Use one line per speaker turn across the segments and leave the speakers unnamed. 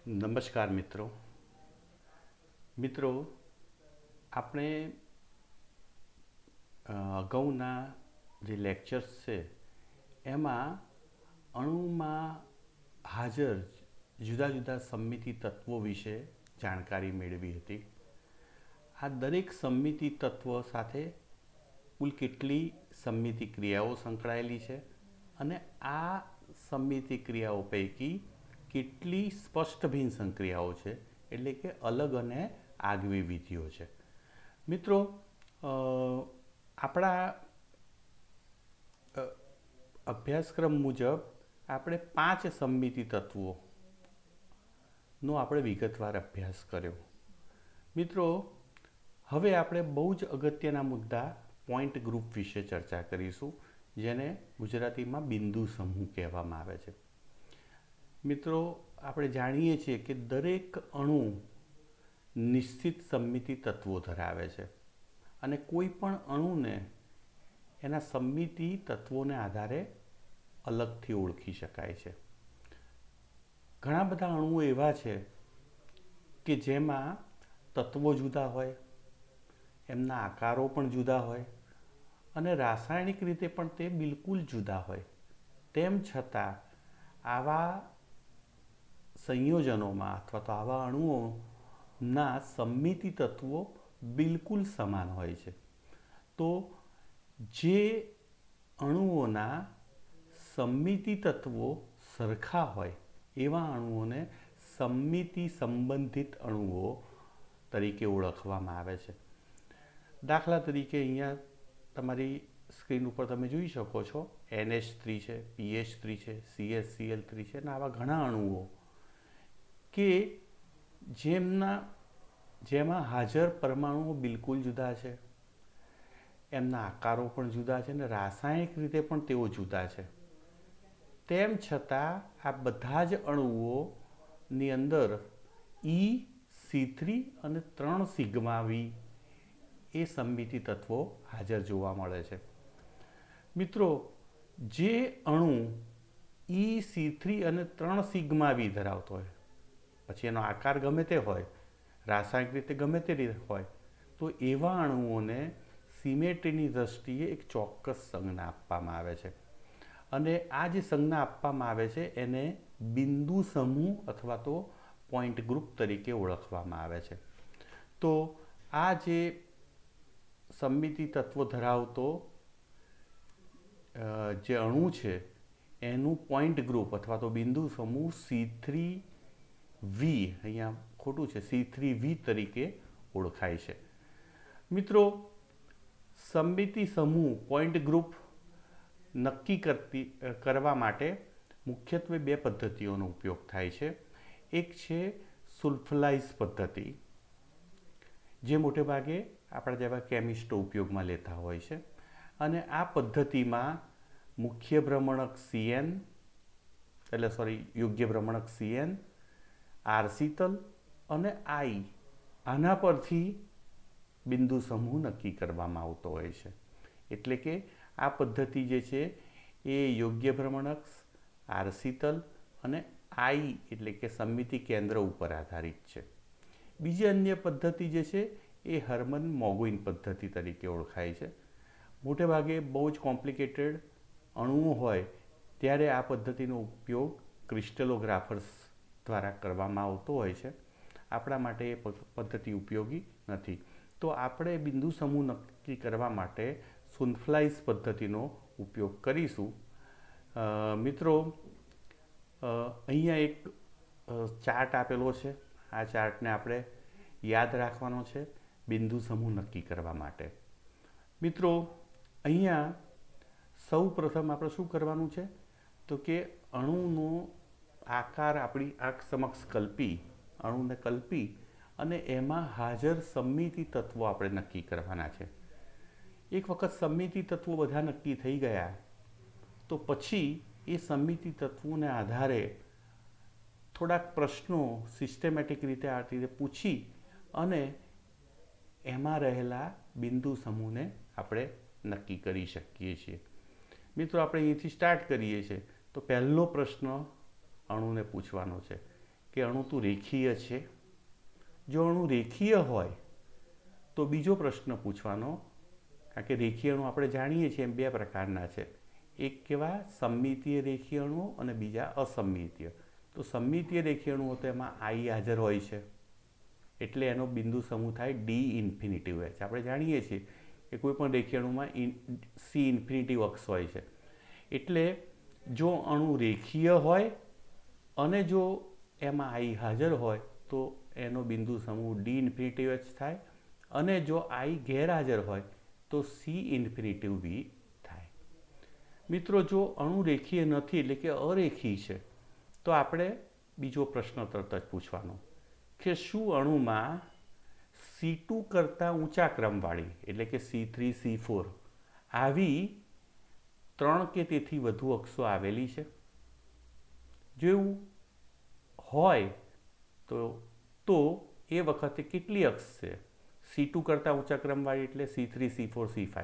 નમસ્કાર મિત્રો. આપણે અગાઉના જે લેક્ચર્સ છે એમાં અણુમાં હાજર જુદા જુદા સમમિતિ તત્વો વિશે જાણકારી મેળવી હતી. આ દરેક સમમિતિ તત્વો સાથે કુલ કેટલી સમમિતિ ક્રિયાઓ સંકળાયેલી છે અને આ સમમિતિ ક્રિયાઓ પૈકી કેટલી સ્પષ્ટ ભિન્ન સંક્રિયાઓ છે, એટલે કે અલગ અને આગવી વિધિઓ છે. મિત્રો, આપણા અભ્યાસક્રમ મુજબ આપણે 5 સમમિતિ તત્વોનો આપણે વિગતવાર અભ્યાસ કર્યો. મિત્રો, હવે આપણે બહુ જ અગત્યના મુદ્દા પોઈન્ટ ગ્રુપ વિશે ચર્ચા કરીશું, જેને ગુજરાતીમાં બિંદુ સમૂહ કહેવામાં આવે છે. મિત્રો, આપણે જાણીએ છીએ કે દરેક અણુ નિશ્ચિત સમમિતિ તત્વો ધરાવે છે અને કોઈ પણ અણુને એના સમમિતિ તત્વોને આધારે અલગથી ઓળખી શકાય છે. ઘણા બધા અણુઓ એવા છે કે જેમાં તત્વો જુદા હોય, એમના આકારો પણ જુદા હોય અને રાસાયણિક રીતે પણ તે બિલકુલ જુદા હોય. તેમ છતાં આવા સંયોજનોમાં અથવા તો આવા અણુઓના સમમિતિ તત્વો બિલકુલ સમાન હોય છે. તો જે અણુઓના સમમિતિ તત્વો સરખા હોય એવા અણુઓને સમમિતિ સંબંધિત અણુઓ તરીકે ઓળખવામાં આવે છે. દાખલા તરીકે અહીંયા તમારી સ્ક્રીન ઉપર તમે જોઈ શકો છો NH3 છે, PH3 છે, CSCl3 છે અને આવા ઘણા અણુઓ કે જેમાં હાજર પરમાણુઓ બિલકુલ જુદા છે, એમના આકારો પણ જુદા છે અને રાસાયણિક રીતે પણ તેઓ જુદા છે. તેમ છતાં આ બધા જ અણુઓની અંદર EC3 અને 3 સિગ્મા-V એ સમમિતિ તત્વો હાજર જોવા મળે છે. મિત્રો, જે અણુ EC3 અને 3 સિગ્મા-V ધરાવતો હોય, પછી એનો આકાર ગમે તે હોય, રાસાયણિક રીતે ગમે તે રીતે હોય, તો એવા અણુઓને સિમેટ્રીની દ્રષ્ટિએ એક ચોક્કસ સંજ્ઞા આપવામાં આવે છે અને આ જે સંજ્ઞા આપવામાં આવે છે એને બિંદુ સમૂહ અથવા તો પોઈન્ટ ગ્રુપ તરીકે ઓળખવામાં આવે છે. તો આ જે સમમિતિ તત્વો ધરાવતો જે અણુ છે એનું પોઈન્ટ ગ્રુપ અથવા તો બિંદુ સમૂહ C3V, અહીંયા ખોટું છે, C3V તરીકે ઓળખાય છે. મિત્રો, સમમિતિ સમૂહ પોઈન્ટ ગ્રુપ નક્કી કરવા માટે મુખ્યત્વે 2 પદ્ધતિઓનો ઉપયોગ થાય છે. એક છે સુલ્ફલાઇઝ પદ્ધતિ, જે મોટે ભાગે આપણા જેવા કેમિસ્ટો ઉપયોગમાં લેતા હોય છે અને આ પદ્ધતિમાં યોગ્ય ભ્રમણક CN, R શીતલ અને I આના પરથી બિંદુ સમૂહ નક્કી કરવામાં આવતો હોય છે. એટલે કે આ પદ્ધતિ જે છે એ યોગ્ય ભ્રમણક, R શીતલ અને I એટલે કે સમમિતિ કેન્દ્ર ઉપર આધારિત છે. બીજી અન્ય પદ્ધતિ જે છે એ હર્મન-મોગુઇન પદ્ધતિ તરીકે ઓળખાય છે. મોટે ભાગે બહુ જ કોમ્પ્લિકેટેડ અણુઓ હોય ત્યારે આ પદ્ધતિનો ઉપયોગ ક્રિસ્ટલોગ્રાફર્સ દ્વારા કરવામાં આવતો હોય છે. આપણા માટે એ પદ્ધતિ ઉપયોગી નથી. તો આપણે બિંદુ સમૂહ નક્કી કરવા માટે સુલ્ફલાઇઝ પદ્ધતિનો ઉપયોગ કરીશું. મિત્રો, અહીંયા એક ચાર્ટ આપેલો છે. આ ચાર્ટને આપણે યાદ રાખવાનો છે બિંદુ સમૂહ નક્કી કરવા માટે. મિત્રો, અહીંયા સૌ પ્રથમ આપણે શું કરવાનું છે તો કે અણુનો આકાર આપણી આંખ સમક્ષ અણુને કલ્પી અને એમાં હાજર સમમિતિ તત્વો આપણે નક્કી કરવાના છે. એક વખત સમમિતિ તત્વો બધા નક્કી થઈ ગયા તો પછી એ સમમિતિ તત્વોને આધારે થોડાક પ્રશ્નો સિસ્ટેમેટિક રીતે આ રીતે પૂછી અને એમાં રહેલા બિંદુ સમૂહને આપણે નક્કી કરી શકીએ છીએ. મિત્રો, આપણે અહીંથી સ્ટાર્ટ કરીએ છીએ તો પહેલો પ્રશ્ન અણુને પૂછવાનો છે કે અણુ તો રેખીય છે? જો અણુ રેખીય હોય તો બીજો પ્રશ્ન પૂછવાનો, કારણ કે રેખીય અણુ આપણે જાણીએ છીએ એમ બે પ્રકારના છે. એક કેવા સમમિતીય રેખીય અણુઓ અને બીજા અસમમિતીય. તો સમમિતીય રેખીય અણુઓ તો એમાં આઈ હાજર હોય છે, એટલે એનો બિંદુ સમૂહ થાય ડી ઇન્ફિનિટિવ એચ. આપણે જાણીએ છીએ કે કોઈ પણ રેખીય અણુમાં સી ઇન્ફિનિટિવ અક્ષ હોય છે. એટલે જો અણુ રેખીય હોય અને જો એમાં આઈ હાજર હોય તો એનો બિંદુ સમૂહ ડી ઇન્ફિનિટિવ એચ થાય, અને જો આઈ ગેરહાજર હોય તો સી ઇન્ફિનિટિવ વી થાય. મિત્રો, જો અણુ રેખીય નથી એટલે કે અરેખી છે તો આપણે બીજો પ્રશ્ન તરત જ પૂછવાનો કે શું અણુમાં C2 કરતાં ઊંચા ક્રમવાળી એટલે કે C3 C4 આવી 3 કે તેથી વધુ અક્ષો આવેલી છે? જો એવું હોય તો એ વખતે કેટલી અક્ષ છે? C2 કરતાં ઊંચા ક્રમવાળી એટલે C3 C4 C5.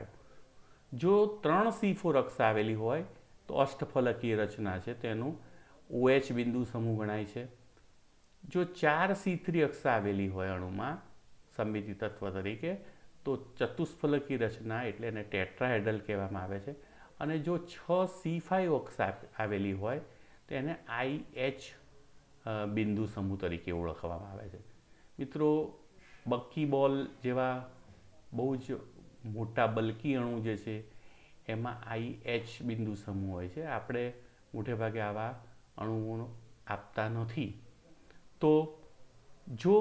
જો 3 C4 અક્ષ આવેલી હોય તો અષ્ટફલકીય રચના છે, તેનું OH બિંદુ સમૂહ ગણાય છે. જો 4 C3 અક્ષ આવેલી હોય અણુમાં સમમિતિ તત્વ તરીકે તો ચતુષ્ફલકીય રચના એટલે એને ટેટ્રાહેડ્રલ કહેવામાં આવે છે. અને જો 6 C5 અક્ષ આવેલી હોય તો એને IH બિંદુ સમૂહ તરીકે ઓળખવામાં આવે છે. મિત્રો, બકીબોલ જેવા બહુ જ મોટા બલ્કી અણુ જે છે એમાં IH બિંદુ સમૂહ હોય છે. આપણે મોટે ભાગે આવા અણુઓ આપતા નથી. તો જો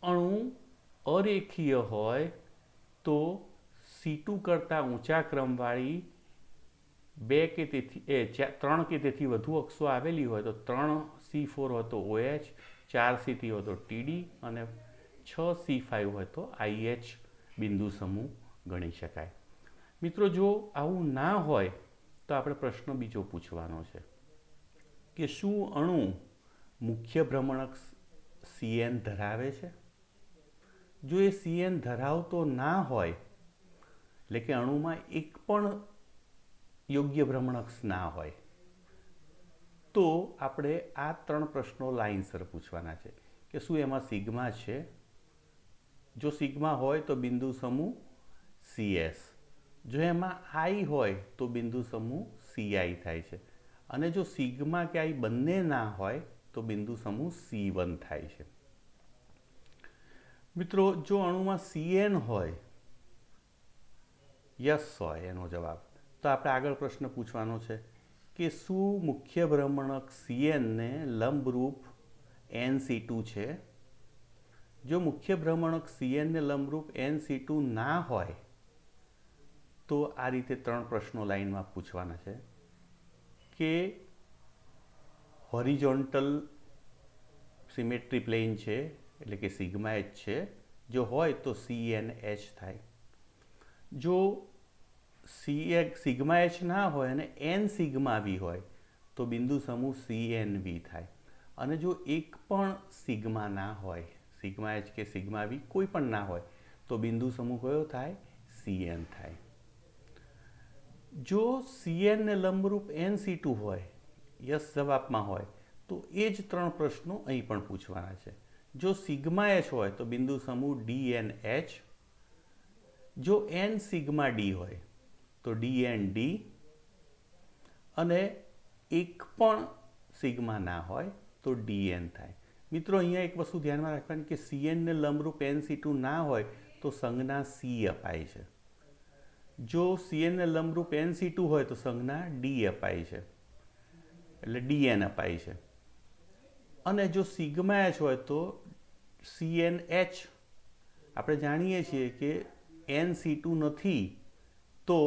અણુ અરેખીય હોય તો C2 કરતાં ઊંચા ક્રમવાળી 3 કે તેથી વધુ અક્ષો આવેલી હોય તો 3 C4 હોય તો OH, 4 C3 હોય તો TD અને 6 C5 હોય તો IH બિંદુ સમૂહ ગણી શકાય. મિત્રો, જો આવું ના હોય તો આપણે પ્રશ્ન બીજો પૂછવાનો છે કે શું અણુ મુખ્ય ભ્રમણક CN ધરાવે છે? જો એ CN ધરાવતો ના હોય એટલે કે અણુમાં એક પણ યોગ્ય ભ્રમણકક્ષ ના હોય તો આપણે આ 3 પ્રશ્નો લાઈનસર પૂછવાના છે કે શું એમાં સિગ્મા છે? જો સિગ્મા હોય તો બિંદુ સમૂહ CS. જો એમાં આઈ હોય તો બિંદુ સમૂહ CI થાય છે. અને જો સિગ્મા કે આઈ બંને ના હોય તો બિંદુ સમૂહ C1 થાય છે. મિત્રો, જો અણુમાં CN હોય, યસ હોય એનો જવાબ, તો આપણે આગળ પ્રશ્ન પૂછવાનો છે કે શું મુખ્ય ભ્રમણક CN ને લંબરૂપ NC2 છે? જો મુખ્ય ભ્રમણક CN ને લંબરૂપ NC2 ના હોય તો આ રીતે 3 પ્રશ્નો લાઈનમાં પૂછવાના છે કે હોરિઝોન્ટલ સિમેટ્રી પ્લેન છે એટલે કે સિગ્મા H છે. જો હોય તો CNH થાય. જો સિગ્મા H ના હોય અને N સિગ્મા V હોય તો બિંદુ સમૂહ CNV થાય. અને જો એક પણ સિગ્મા ના હોય, સિગ્મા H કે સિગ્મા V કોઈ પણ ના હોય તો બિંદુ સમૂહ કયો થાય? CN થાય. જો CN ને લંબરૂપ NC2 હોય, યસ જવાબમાં હોય, તો એ જ 3 પ્રશ્નો અહીં પણ પૂછવાના છે. જો સિગ્મા H હોય તો બિંદુ સમૂહ DNH. જો N સિગ્મા D હોય તો DND. અને એક પણ સિગ્મા ના હોય તો DN થાય. મિત્રો, અહીંયા એક વસ્તુ ધ્યાનમાં રાખવાની કે CN ને લંબરૂપ NC2 ના હોય તો સંજ્ઞા C અપાય છે. જો CN ને લંબરૂપ NC2 હોય તો સંજ્ઞા D અપાય છે, એટલે DN અપાય છે. અને જો સિગ્મા H હોય તો CNH. આપણે જાણીએ છીએ કે NC2 નથી તો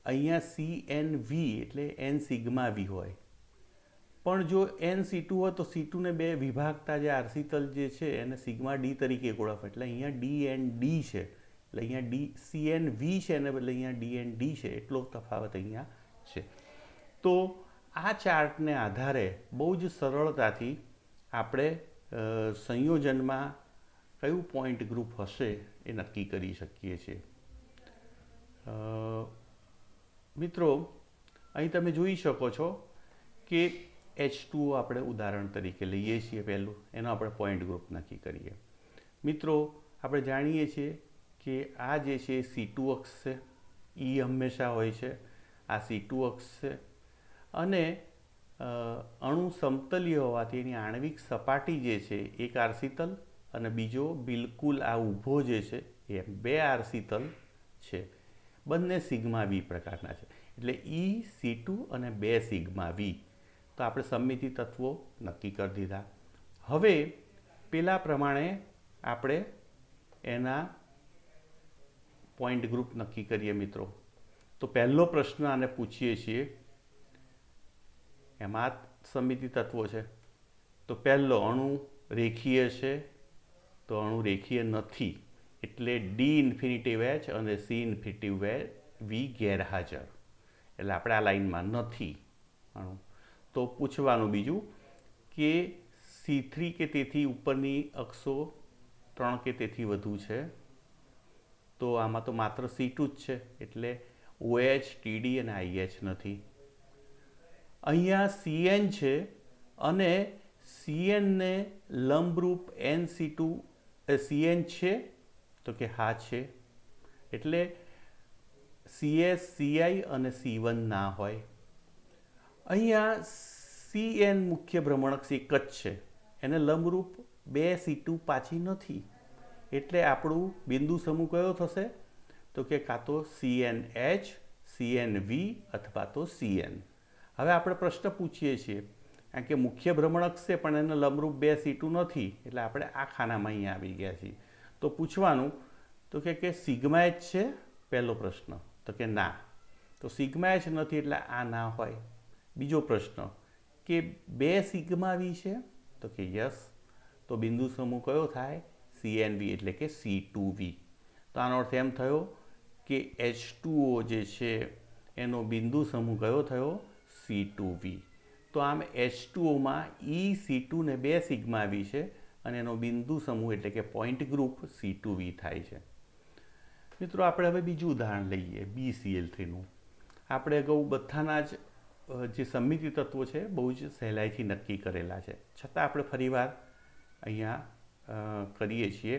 અહીંયા CNV એટલે N સિગ્મા V હોય. પણ જો NC2 હોય તો C2 ને બે વિભાગતા જે આર્સિતલ જે છે એને સિગ્મા D તરીકે ઓળખે, એટલે અહીંયા DND છે, એટલે અહીંયા CNV છે એને બદલે અહીંયા DND છે. એટલો તફાવત અહીંયા છે. તો આ ચાર્ટને આધારે બહુ જ સરળતાથી આપણે સંયોજનમાં કયું પોઈન્ટ ગ્રુપ હશે એ નક્કી કરી શકીએ છીએ. મિત્રો, અહીં તમે જોઈ શકો છો કે H2O આપણે ઉદાહરણ તરીકે લઈએ છીએ, પહેલું એનો આપણે પોઈન્ટ ગ્રુપ નક્કી કરીએ. મિત્રો, આપણે જાણીએ છીએ કે આ જે છે C2 અક્ષ છે, E હંમેશા હોય છે, આ C2 અક્ષ છે, અને અણુ સમતલીય હોવાથી એની આણ્વિક સપાટી જે છે એક આરસી-તલ અને બીજો બિલકુલ આ ઊભો જે છે એ બે આરસી-તલ છે. બંને સિગ્મા વી પ્રકારના છે, એટલે EC2 અને 2 સિગ્મા વી. તો આપણે સમમિતિ તત્વો નક્કી કરી દીધા. હવે પેલા પ્રમાણે આપણે એના પોઈન્ટ ગ્રુપ નક્કી કરીએ મિત્રો. તો પહેલો પ્રશ્ન આને પૂછીએ છીએ, એમાં સમમિતિ તત્વો છે. તો પહેલો, અણુ રેખીય છે? તો અણુ રેખીય નથી, એટલે D∞H અને C∞V ગેરહાજર, એટલે આપણે આ લાઈનમાં નથી અણુ. તો પૂછવાનું બીજું કે C3 કે તેથી ઉપરની અક્ષો 3 કે તેથી વધુ છે? તો આમાં તો માત્ર C2 જ છે, એટલે OH, TD અને IH નથી. અહીંયા CN છે અને CN ને લંબરૂપ NC2 CN છે? તો કે હા છે, એટલે CS, CI અને C1 ના હોય. અહીંયા CN મુખ્ય ભ્રમણકક્ષ એક જ છે, એને લંબરૂપ 2 C2 પાછી નથી, એટલે આપણું બિંદુ સમૂહ કયો થશે? તો કે કાં તો CNH, CNV અથવા તો CN. હવે આપણે પ્રશ્ન પૂછીએ છીએ, કારણ કે મુખ્ય ભ્રમણકક્ષ છે પણ એને લંબરૂપ 2 C2 નથી, એટલે આપણે આ ખાનામાં અહીંયા આવી ગયા છીએ. તો પૂછવાનું તો કે સિગ્મા H છે? પહેલો પ્રશ્ન. તો કે ના, તો સિગ્મા H નથી એટલે આ ના હોય. બીજો પ્રશ્ન કે 2 સિગ્મા વી છે? તો કે યસ. તો બિંદુ સમૂહ કયો થાય? CNV, એટલે કે C2V. તો આનો અર્થ એમ થયો કે H2O જે છે એનો બિંદુ સમૂહ કયો થયો? C2V. તો આમ H2Oમાં EC2 ને 2 સિગ્મા વી છે અને એનો બિંદુ સમૂહ એટલે કે પોઈન્ટ ગ્રુપ C2V થાય છે. મિત્રો, આપણે હવે બીજું ઉદાહરણ લઈએ, BCl3નું. આપણે અગાઉ બધાના જ જે સમમિતિ તત્વો છે બહુ જ સહેલાઈથી નક્કી કરેલા છે, છતાં આપણે ફરીવાર અહીંયા કરીએ છીએ.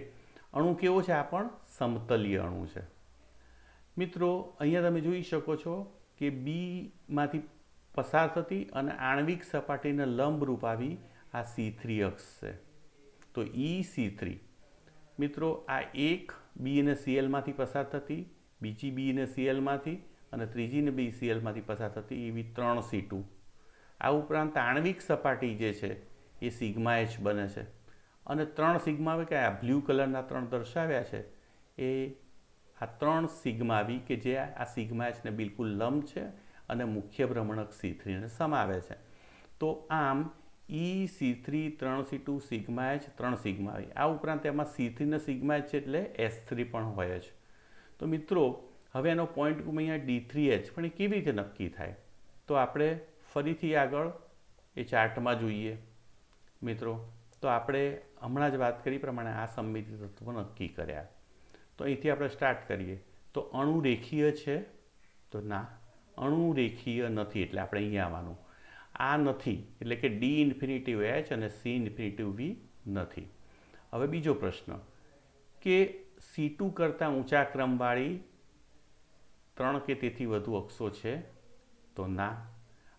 અણુ કેવો છે? આ પણ સમતલીય અણુ છે. મિત્રો, અહીંયા તમે જોઈ શકો છો કે બીમાંથી પસાર થતી અને આણ્વિક સપાટીને લંબરૂપ આવી આ C3 અક્ષ છે, તો EC3. મિત્રો, આ એક બી અને સીએલમાંથી પસાર થતી, બીજી બી અને સીએલમાંથી અને ત્રીજી ને બી સીએલમાંથી પસાર થતી એવી 3 C2. આ ઉપરાંત આણ્વિક સપાટી જે છે એ સિગ્મા H બને છે, અને 3 સિગ્મા વી કે આ બ્લુ કલરના 3 દર્શાવ્યા છે એ આ 3 સિગ્મા વી કે જે આ સિગ્મા H ને બિલકુલ લંબ છે અને મુખ્ય ભ્રમણક C3 ને સમાવે છે. તો આમ EC3 3 C2 sigma H 3 sigma વી. આ ઉપરાંત એમાં C3 ને સિગ્મા H એટલે S3 પણ હોય જ. તો મિત્રો, હવે એનો પોઈન્ટ ગ્રુપ અહીંયા D3H, પણ એ કેવી રીતે નક્કી થાય? તો આપણે ફરીથી આગળ એ ચાર્ટમાં જોઈએ મિત્રો. તો આપણે હમણાં જ વાત કરી પ્રમાણે આ સમમિતિ તત્વો નક્કી કર્યા. તો અહીંથી આપણે સ્ટાર્ટ કરીએ. તો અણુ રેખીય છે? તો ના, અણુ રેખીય નથી, એટલે આપણે અહીંયા આવવાનું. આ નથી, એટલે કે D∞H અને C∞V નથી. હવે બીજો પ્રશ્ન કે C2 કરતાં ઊંચા ક્રમવાળી 3 કે તેથી વધુ અક્ષો છે? તો ના,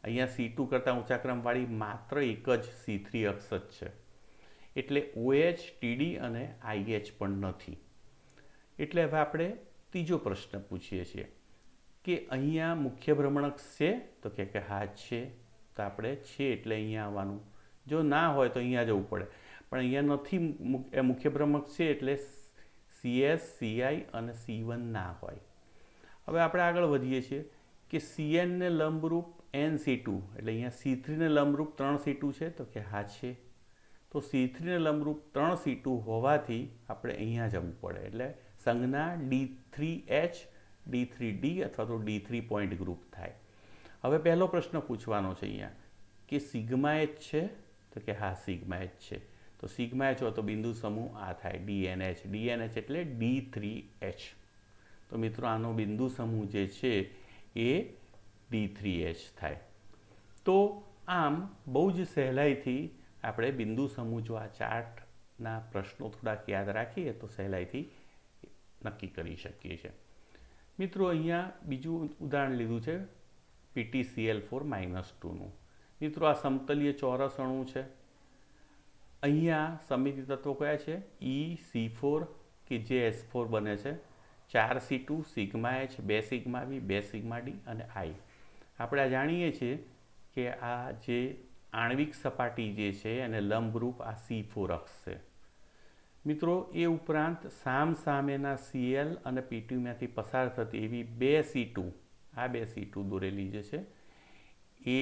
અહીંયા C2 કરતાં ઊંચા ક્રમવાળી માત્ર એક જ C3 અક્ષ જ છે, એટલે OH, TD અને IH પણ નથી. એટલે હવે આપણે ત્રીજો પ્રશ્ન પૂછીએ છીએ કે અહીંયા મુખ્ય ભ્રમણકક્ષ છે? તો કે હા છે. તો આપણે છે એટલે અહીંયા આવવાનું. જો ના હોય તો અહીંયા જવું પડે, પણ અહીંયા નથી મુખ્ય ભ્રમણકક્ષ છે, એટલે CS, CI અને C1 ના હોય. હવે આપણે આગળ વધીએ છીએ કે CN ને લંબરૂપ NC2, એટલે અહીંયા C3 ને લંબરૂપ 3 C2 છે? તો કે હા છે. તો C3 ને લંબરૂપ 3 C2 હોવાથી આપણે અહીંયા જવું પડે, એટલે સંજ્ઞા D3H, D3D અથવા તો D3 પોઈન્ટ ગ્રુપ થાય. હવે પહેલો પ્રશ્ન પૂછવાનો છે અહીંયા કે સિગ્મા H છે? તો કે હા, સિગ્મા H છે. તો સિગ્મા H હોય તો બિંદુ સમૂહ આ થાય DNH. DNH એટલે D3H. તો મિત્રો, આનો બિંદુ સમૂહ જે છે એ D3H થાય. તો આમ બહુ જ સહેલાઈથી આપણે બિંદુ સમૂહ જો આ ચાર્ટના પ્રશ્નો થોડાક યાદ રાખીએ તો સહેલાઈથી નક્કી કરી શકીએ છીએ. મિત્રો અહીંયા બીજું ઉદાહરણ લીધું છે PtCl4-2નું. મિત્રો આ સમતલીય ચોરસ અણુ છે. અહીંયા સમિતિ તત્વો કયા છે? EC4 કે જે S4 બને છે, 4C2, sigma H, 2 sigma V, 2 sigma D અને I. આપણે આ જાણીએ છીએ કે આ જે આણ્વિક સપાટી જે છે એને લંબરૂપ આ C4 અક્ષ છે. મિત્રો એ ઉપરાંત સામસામેના Cl અને P2માંથી પસાર થતી એવી 2 C2, આ 2 C2 દોરેલી જે છે એ,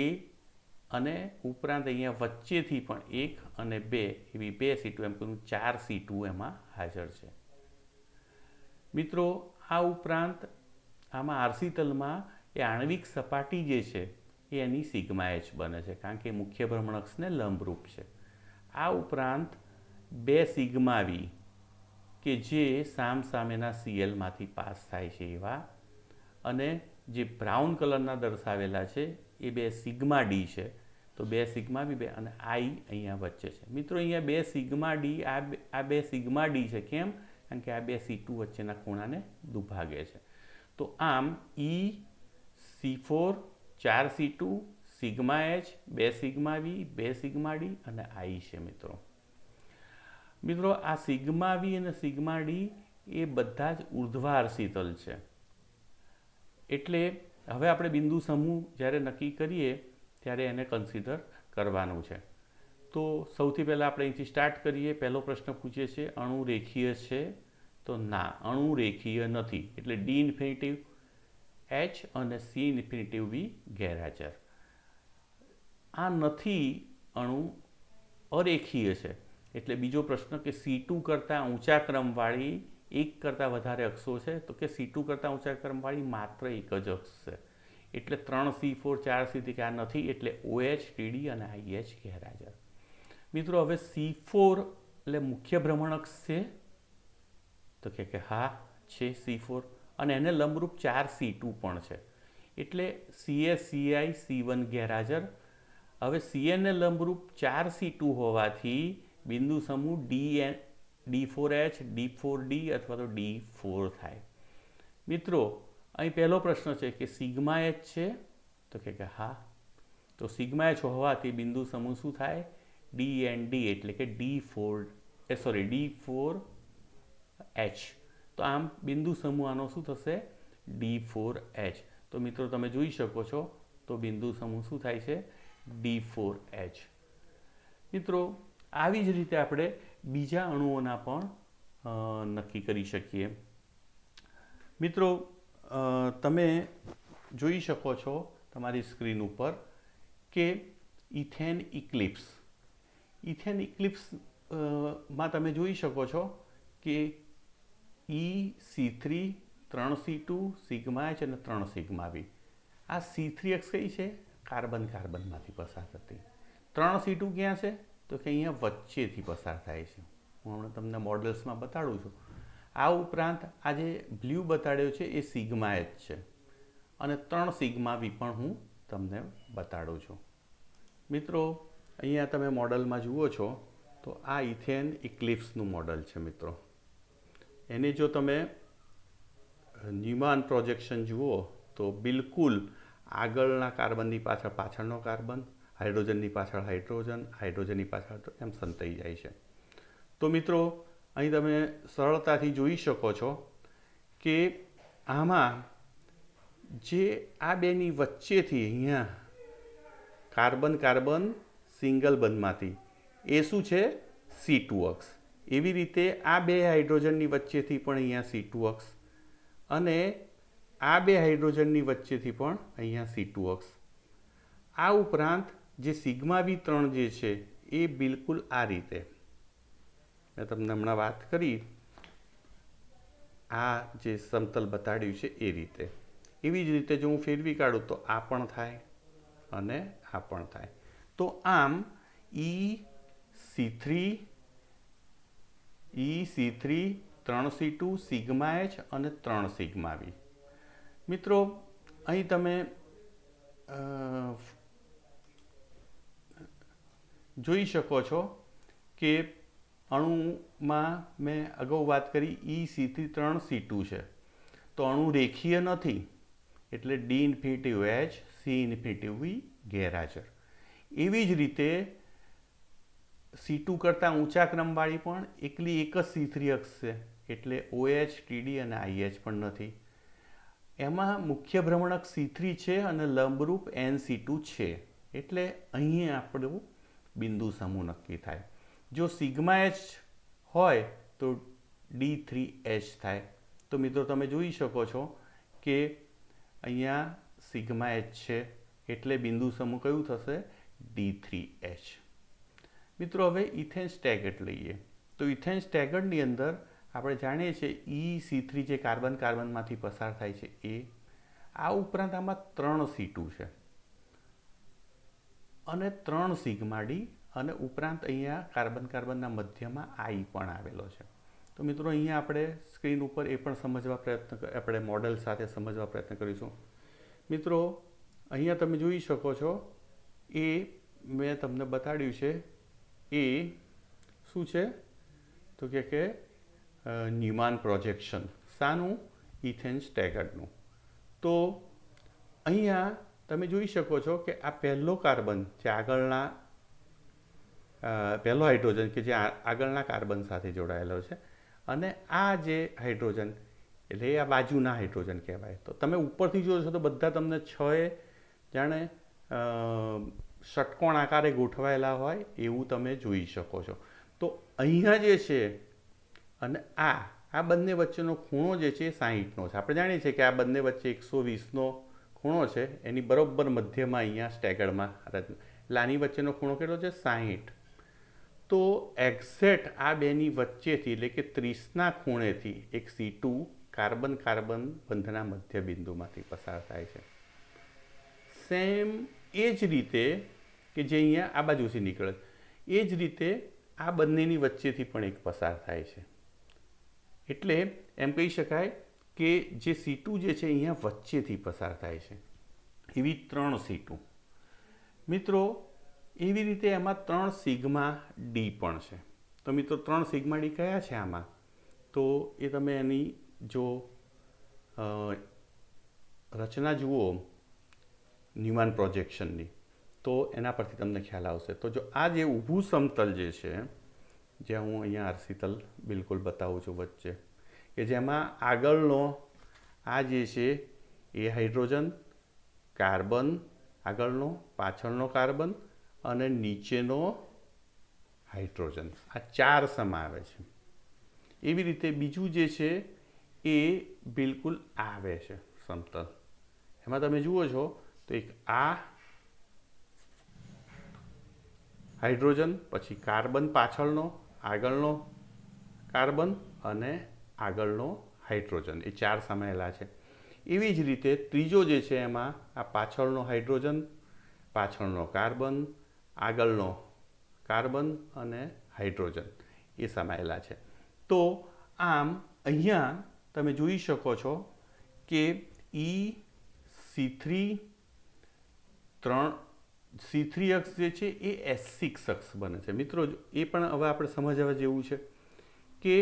અને ઉપરાંત અહીંયા વચ્ચેથી પણ 1 અને 2 એવી 2 C2, એમ કહ્યું 4 C2 એમાં હાજર છે. મિત્રો આ ઉપરાંત આમાં આરસી તલમાં એ આણ્વિક સપાટી જે છે એ એની સિગ્મા H બને છે, કારણ કે મુખ્ય ભ્રમણકક્ષને લંબરૂપ છે. આ ઉપરાંત 2 સિગ્મા V કે જે સામસામેના Clમાંથી પાસ થાય છે એવા, અને જે બ્રાઉન કલરના દર્શાવેલા છે એ 2 સિગ્મા D છે, તો 2 સિગ્મા V, 2 અને I અહીંયા વચ્ચે છે. મિત્રો અહીંયા 2 સિગ્મા D, આ 2 સિગ્મા D છે. કેમ? કારણ કે આ 2 C2 વચ્ચેના ખૂણાને દુભાગે છે. તો આમ EC4, 4 C2, sigma H, 2 sigma V, 2 sigma D અને I છે. મિત્રો આ સિગ્મા V અને સિગ્મા D એ બધા જ ઉર્ધ્વારસી તલ છે. એટલે હવે આપણે બિંદુ સમૂહ જ્યારે નક્કી કરીએ ત્યારે એને કન્સિડર કરવાનું છે. તો સૌથી પહેલાં આપણે અહીંથી સ્ટાર્ટ કરીએ. પહેલો પ્રશ્ન પૂછીએ છીએ, અણુ રેખીય છે? તો ના, અણુ રેખીય નથી. એટલે D ઇન્ફિનિટિવ H અને C ઇન્ફિનિટિવ V ગેરહાજર. આ નથી, અણુ અરેખીય છે. એટલે બીજો પ્રશ્ન કે C2 કરતાં ઊંચા ક્રમવાળી એક કરતાં વધારે અક્ષો છે? તો કે C2 કરતાં ઊંચા ક્રમવાળી માત્ર એક જ અક્ષ છે. એટલે 3C4, 4C3 કે આ નથી. એટલે OH, TD અને IH ગેરહાજર. મિત્રો હવે C4 એટલે મુખ્ય ભ્રમણકક્ષ છે? તો કે હા છે C4, અને એને લંબરૂપ 4C2 પણ છે. એટલે CS, CI, C1 ગેરહાજર. હવે Cn ને લંબરૂપ 4C2 હોવાથી બિંદુ સમૂહ D4H, D4D અથવા તો D4 થાય. મિત્રો અહીં પહેલો પ્રશ્ન છે કે સિગ્મા H છે? તો કે હા. તો સિગ્મા H હોવાથી બિંદુ સમૂહ શું થાય? DND, એટલે કે D4H. તો આમ બિંદુ સમૂહ આનો શું થશે? D4H. તો મિત્રો તમે જોઈ શકો છો, તો બિંદુ સમૂહ શું થાય છે? D4H. મિત્રો આવી જ રીતે આપણે બીજા અણુઓના પણ નક્કી કરી શકીએ. મિત્રો તમે જોઈ શકો છો તમારી સ્ક્રીન ઉપર કે ઇથેન ઇક્લિપ્સ. ઇથેન ઇક્લિપ્સ માં તમે જોઈ શકો છો કે EC3, 3C2, સિગ્મા H અને 3 સિગ્મા V. આ C3 અક્ષ કઈ છે? કાર્બનમાંથી પસાર થતી. 3C2 ક્યાં છે? તો કે અહીંયા વચ્ચેથી પસાર થાય છે. હું હમણાં તમને મોડલ્સમાં બતાડું છું. આ ઉપરાંત આ જે બ્લુ બતાડ્યો છે એ સિગ્મા H છે, અને 3 સિગ્મા V પણ હું તમને બતાડું છું. મિત્રો અહીંયા તમે મોડલમાં જુઓ છો તો આ ઇથેન ઇક્લિપ્સનું મોડલ છે. મિત્રો એને જો તમે ન્યુમાન પ્રોજેક્શન જુઓ તો બિલકુલ આગળના કાર્બનની પાછળ પાછળનો કાર્બન, હાઇડ્રોજનની પાછળ હાઇડ્રોજન, હાઇડ્રોજનની પાછળ એમ સંતાઈ જાય છે. તો મિત્રો અહીં તમે સરળતાથી જોઈ શકો છો કે આમાં જે આ બેની વચ્ચેથી અહીંયા કાર્બન સિંગલ બંધમાંથી એ શું છે? C2 અક્ષ. એવી રીતે આ બે હાઇડ્રોજનની વચ્ચેથી પણ અહીંયા C2 અક્ષ, અને આ બે હાઇડ્રોજનની વચ્ચેથી પણ અહીંયા C2 અક્ષ. આ ઉપરાંત જે સિગ્મા V3 જે છે એ બિલકુલ આ રીતે મેં તમને હમણાં વાત કરી, આ જે સમતલ બતાડ્યું છે એ રીતે. એવી જ રીતે જો હું ફેરવી કાઢું તો આ પણ થાય અને આ પણ થાય. તો આમ EC3, 3C2, સિગ્મા H અને 3 સિગ્મા V. મિત્રો અહીં તમે જોઈ શકો છો કે અણુમાં મેં અગાઉ વાત કરી E3 છે, તો અણુ રેખીય નથી, એટલે D infinity H, C infinity V ગેરહાજર. એવી જ રીતે C2 કરતાં ઊંચા ક્રમવાળી પણ એકલી એક જ C3 અક્ષ છે, એટલે OH, TD અને IH પણ નથી. એમાં મુખ્ય ભ્રમણક C3 છે અને લંબરૂપ NC2 છે, એટલે અહીં આપણું બિંદુ સમૂહ નક્કી થાય. જો સિગ્મા H હોય તો D3H થાય. તો મિત્રો તમે જોઈ શકો છો કે અહીંયા સિગ્મા H છે, એટલે બિંદુ સમૂહ કયું થશે? D3H. મિત્રો હવે ઇથેન સ્ટેગર્ડ લઈએ. તો ઇથેન સ્ટેગર્ડની અંદર આપણે જાણીએ છીએ EC3 જે કાર્બન કાર્બનમાંથી પસાર થાય છે એ. આ ઉપરાંત આમાં 3 C2 છે અને 3 સિગ્મા ડી, અને ઉપરાંત અહીંયા કાર્બન કાર્બનના મધ્યમાં I પણ આવેલો છે. તો મિત્રો અહીંયા આપણે સ્ક્રીન ઉપર એ પણ આપણે મોડેલ સાથે સમજવા પ્રયત્ન કરીશું. મિત્રો અહીંયા તમે જોઈ શકો છો, એ મેં તમને બતાડ્યું છે. એ શું છે? તો કે ન્યુમાન પ્રોજેક્શન. શાનું? ઇથેન સ્ટેગર્ડનું. તો અહીંયા તમે જોઈ શકો છો કે આ પહેલો કાર્બન જે પહેલો હાઇડ્રોજન કે જે આગળના કાર્બન સાથે જોડાયેલો છે, અને આ જે હાઇડ્રોજન એટલે આ બાજુના હાઇડ્રોજન કહેવાય. તો તમે ઉપરથી જોશો છો તો બધા તમને 6 જાણે ષટકોણ આકારે ગોઠવાયેલા હોય એવું તમે જોઈ શકો છો. તો અહીંયા જે છે અને આ બંને વચ્ચેનો ખૂણો જે છે એ 60નો છે. આપણે જાણીએ છીએ કે આ બંને વચ્ચે 120નો ખૂણો છે, એની બરોબર મધ્યમાં અહીંયા સ્ટેગર્ડમાં એટલે આની વચ્ચેનો ખૂણો કેટલો છે? 60. તો એક્ઝેક્ટ આ બેની વચ્ચેથી એટલે કે 30ના ખૂણેથી એક C2 કાર્બન કાર્બન બંધના મધ્ય બિંદુમાંથી પસાર થાય છે. સેમ એ જ રીતે કે જે અહીંયા આ બાજુથી નીકળે, એ જ રીતે આ બંનેની વચ્ચેથી પણ એક પસાર થાય છે. એટલે એમ કહી શકાય કે જે C2 જે છે અહીંયા વચ્ચેથી પસાર થાય છે. એવી 3 C2. મિત્રો એવી રીતે એમાં 3 સિગ્મા ડી પણ છે. તો મિત્રો 3 સિગ્મા ડી કયા છે આમાં? તો એ તમે એની જો રચના જુઓ ન્યુમાન પ્રોજેક્શનની, તો એના પરથી તમને ખ્યાલ આવશે. તો જો આ જે ઊભું સમતલ જે છે, જે હું અહીંયા આરસીતલ બિલકુલ બતાવું છું વચ્ચે, કે જેમાં આગળનો આ જે છે એ હાઇડ્રોજન, કાર્બન આગળનો, પાછળનો કાર્બન અને નીચેનો હાઇડ્રોજન, આ 4 સમાવે છે. એવી રીતે બીજું જે છે એ બિલકુલ આવે છે સમતલ. એમાં તમે જુઓ છો તો એક આ હાઇડ્રોજન, પછી કાર્બન પાછળનો, આગળનો કાર્બન અને આગળનો હાઇડ્રોજન, એ 4 સમાયેલા છે. એવી જ રીતે ત્રીજો જે છે એમાં આ પાછળનો હાઇડ્રોજન, પાછળનો કાર્બન, આગળનો કાર્બન અને હાઇડ્રોજન એ સમાયેલા છે. તો આમ અહીંયા તમે જોઈ શકો છો કે C3 અક્ષ જે છે એ S6 અક્ષ બને છે. મિત્રો એ પણ હવે આપણે સમજવા જેવું છે કે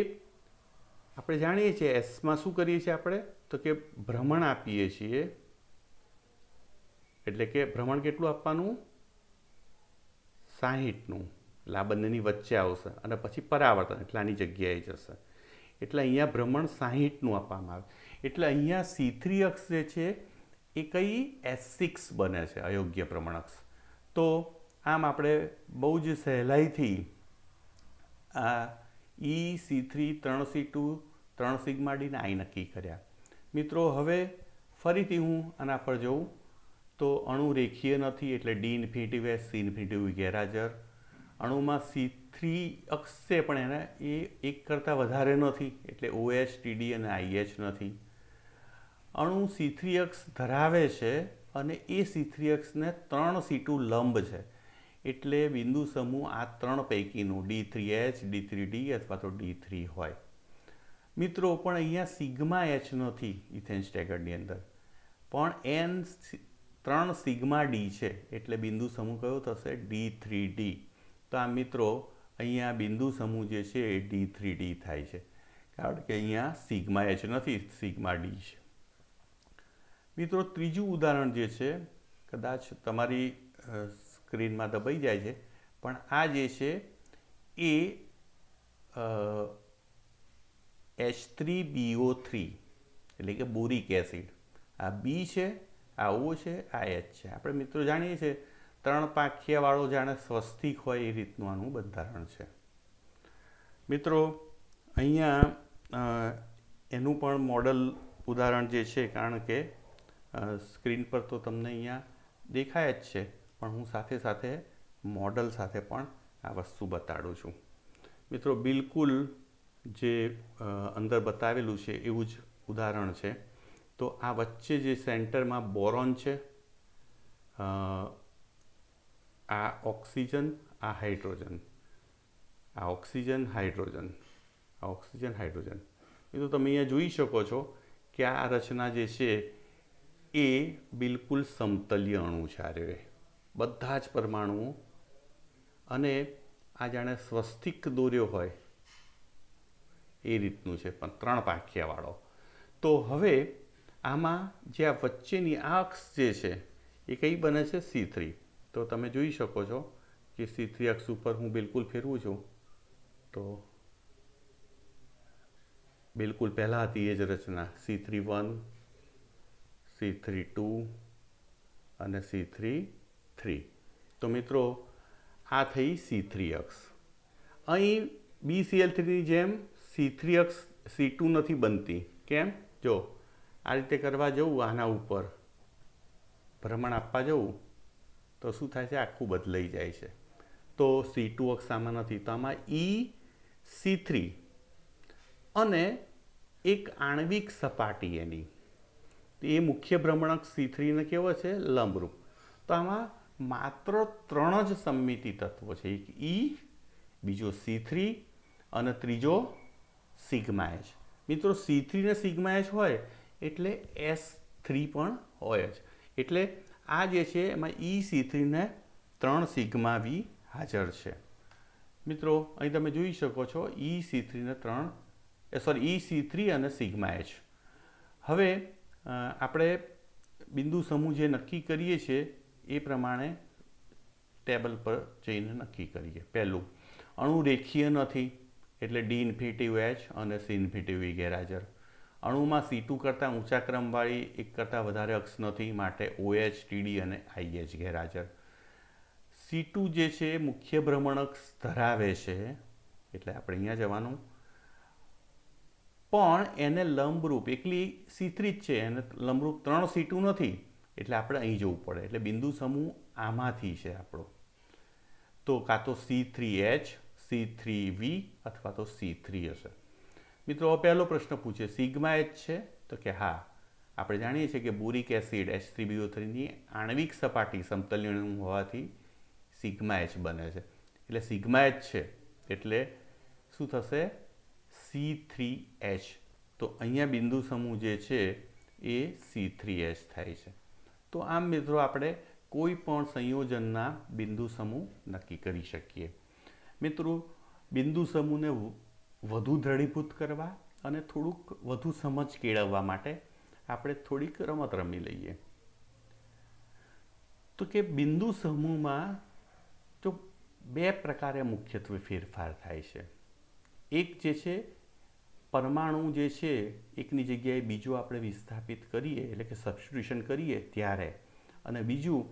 આપણે જાણીએ છીએ એસમાં શું કરીએ છીએ આપણે? તો કે ભ્રમણ આપીએ છીએ. એટલે કે ભ્રમણ કેટલું આપવાનું? 60નું. એટલે આ બંનેની વચ્ચે આવશે અને પછી પરાવર્તન એટલે આની જગ્યાએ જશે. એટલે અહીંયા ભ્રમણ 60નું આપવામાં આવે. એટલે અહીંયા C3 અક્ષ જે છે એ કઈ? S6 બને છે, અયોગ્ય ભ્રમણ અક્ષ. તો આમ આપણે બહુ જ સહેલાઈથી આ EC3, 3 C2, 3 સિગ્મા ડી ને I નક્કી કર્યા. મિત્રો હવે ફરીથી હું આના પર જઉં તો અણુ રેખીય નથી, એટલે D infinity H, C infinitive ગેરહાજર. અણુમાં C3 અક્ષ છે પણ એને એ 1 કરતાં વધારે નથી, એટલે OH, TD અને IH નથી. અણુ C3 અક્ષ ધરાવે છે અને એ C3 અક્ષને 3 C2 લંબ છે, એટલે બિંદુ સમૂહ આ 3 પૈકીનું D3H, D3D અથવા તો D3 હોય. મિત્રો પણ અહીંયા સિગ્મા H નથી ઇથેન સ્ટેગર્ડની અંદર, પણ 3 સિગ્મા ડી છે, એટલે બિંદુ સમૂહ કયો થશે? D3D. તો આ મિત્રો અહીંયા બિંદુ સમૂહ જે છે એ D3D થાય છે, કારણ કે અહીંયા સિગ્મા એચ નથી, સિગ્મા ડી છે. મિત્રો ત્રીજું ઉદાહરણ જે છે, કદાચ તમારી સ્ક્રીનમાં દબાઈ જાય છે, પણ આ જે છે એ H3BO3 એટલે કે બોરિક એસિડ. આ બી છે, આ ઓ છે, આ એચ છે. આપણે મિત્રો જાણીએ છીએ 3 પાંખિયાવાળો જાણે સ્વસ્તિક હોય એ રીતનું આનું બંધારણ છે. મિત્રો અહીંયા એનું પણ મોડલ ઉદાહરણ જે છે, કારણ કે સ્ક્રીન પર તો તમને અહીંયા દેખાય જ છે, પણ હું સાથે સાથે મોડલ સાથે પણ આ વસ્તુ બતાડું છું. મિત્રો બિલકુલ જે અંદર બતાવેલું છે એવું જ ઉદાહરણ છે. તો આ વચ્ચે જે સેન્ટરમાં બોરોન છે, આ ઓક્સિજન, આ હાઇડ્રોજન, આ ઓક્સિજન હાઇડ્રોજન, આ ઓક્સિજન હાઇડ્રોજન. એ તો તમે અહીંયા જોઈ શકો છો કે આ રચના જે છે એ બિલકુલ સમતલ્ય અણુ છે. આ બધા જ પરમાણુઓ, અને આ જાણે સ્વસ્તિક દોર્યો હોય એ રીતનું છે, પણ 3 પાંખિયાવાળો. તો હવે આમાં જે આ વચ્ચેની આ અક્ષ જે છે એ કઈ બને છે? C3. તો તમે જોઈ શકો છો કે C3 અક્ષ ઉપર હું બિલકુલ ફેરવું છું તો બિલકુલ પહેલાં હતી એ જ રચના, C3(1), C3(2) અને C3(3). તો મિત્રો આ થઈ C3 અક્ષ. અહીં BCl3ની જેમ C3 અક્ષ C2 નથી બનતી. કેમ? જો આ રીતે કરવા જવું, આના ઉપર ભ્રમણ આપવા જવું તો શું થાય છે? આખું બદલાઈ જાય છે. તો C2 અક્ષ આમાં નથી. તો આમાં EC3 અને એક આણ્વિક સપાટી એની, એ મુખ્ય ભ્રમણક C3 ને કેવો છે? લંબરૂપ. તો આમાં માત્ર 3 જ સમમિતિ તત્વો છે, એક E, બીજો C3 અને ત્રીજો સિગ્મા એચ. મિત્રો C3 ને સિગ્મા એચ હોય એટલે S3 પણ હોય જ. એટલે આ જે છે એમાં EC3 ને 3 સિગ્મા V હાજર છે. મિત્રો અહીં તમે જોઈ શકો છો EC3 અને સિગ્મા એચ. હવે આપણે બિંદુ સમૂહ જે નક્કી કરીએ છીએ એ પ્રમાણે ટેબલ પર જઈને નક્કી કરીએ. પહેલું, અણુ રેખીય નથી, એટલે D∞H અને C∞V ગેરહાજર. અણુમાં C2 કરતાં ઊંચા ક્રમવાળી એક કરતાં વધારે અક્ષ નથી, માટે OH, TD અને IH ગેરહાજર. C2 જે છે મુખ્ય ભ્રમણક ધરાવે છે, એટલે આપણે અહીંયા જવાનું, પણ એને લંબરૂપ એકલી C3 જ છે, એને લંબરૂપ 3 C2 નથી, એટલે આપણે અહીં જવું પડે. એટલે બિંદુ સમૂહ આમાંથી છે આપણો. તો કાં તો C3H, C3V અથવા તો C3 હશે. મિત્રો પહેલો પ્રશ્ન પૂછે, સિગ્મા એચ છે? તો કે હા. આપણે જાણીએ છીએ કે બોરિક એસિડ H3BO3ની આણ્વિક સપાટી સમતલ્ય હોવાથી સિગ્મા એચ બને છે. એટલે સિગ્મા એચ છે એટલે શું થશે? C3H. તો અહીંયા બિંદુ સમૂહ જે છે એ C3H થાય છે. તો આમ મિત્રો આપણે કોઈ પણ સંયોજનના બિંદુ સમૂહ નક્કી કરી શકીએ. મિત્રો બિંદુ સમૂહને વધુ દ્રઢીભૂત કરવા અને થોડુંક વધુ સમજ કેળવવા માટે આપણે થોડીક રમત રમી લઈએ. તો કે બિંદુ સમૂહમાં જો 2 પ્રકારે મુખ્યત્વે ફેરફાર થાય છે. એક જે છે પરમાણુ જે છે એકની જગ્યાએ બીજો આપણે વિસ્થાપિત કરીએ, એટલે કે સબસ્ટિટ્યુશન કરીએ ત્યારે, અને બીજું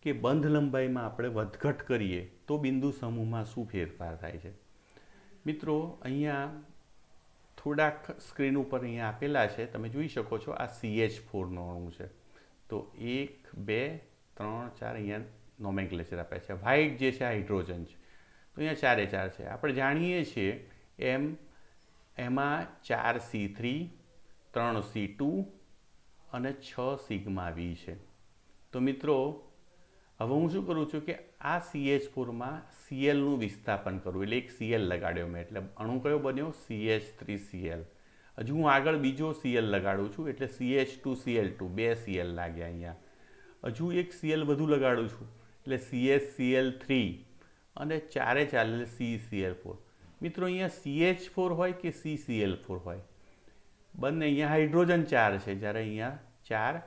કે બંધ લંબાઈમાં આપણે વધઘટ કરીએ તો બિંદુ સમૂહમાં શું ફેરફાર થાય છે. મિત્રો અહીંયા થોડાક સ્ક્રીન ઉપર અહીંયા આપેલા છે, તમે જોઈ શકો છો. આ CH4નો અણુ છે. તો 1, 2, 3, 4 અહીંયા નોમેનક્લેચર આપ્યા છે. વ્હાઇટ જે છે હાઇડ્રોજન છે, તો અહીંયા 4 એ 4 છે. આપણે જાણીએ છીએ એમાં 4 C3, 3 C2 અને 6 સિગ્મા V છે. તો મિત્રો હવે હું શું કરું છું કે આ CH4માં Clનું વિસ્થાપન કરું, એટલે એક Cl લગાડ્યો મેં, એટલે અણુ કયો બન્યો? CH3Cl. હજુ હું આગળ બીજો Cl લગાડું છું, એટલે CH2Cl2, 2 Cl લાગ્યા અહીંયા. હજુ એક Cl વધુ લગાડું છું, એટલે CHCl3, અને 4 એટલે CCl4. મિત્રો અહીંયા CH4 હોય કે CCl4 હોય, બંને અહીંયા હાઇડ્રોજન 4 છે, જ્યારે અહીંયા 4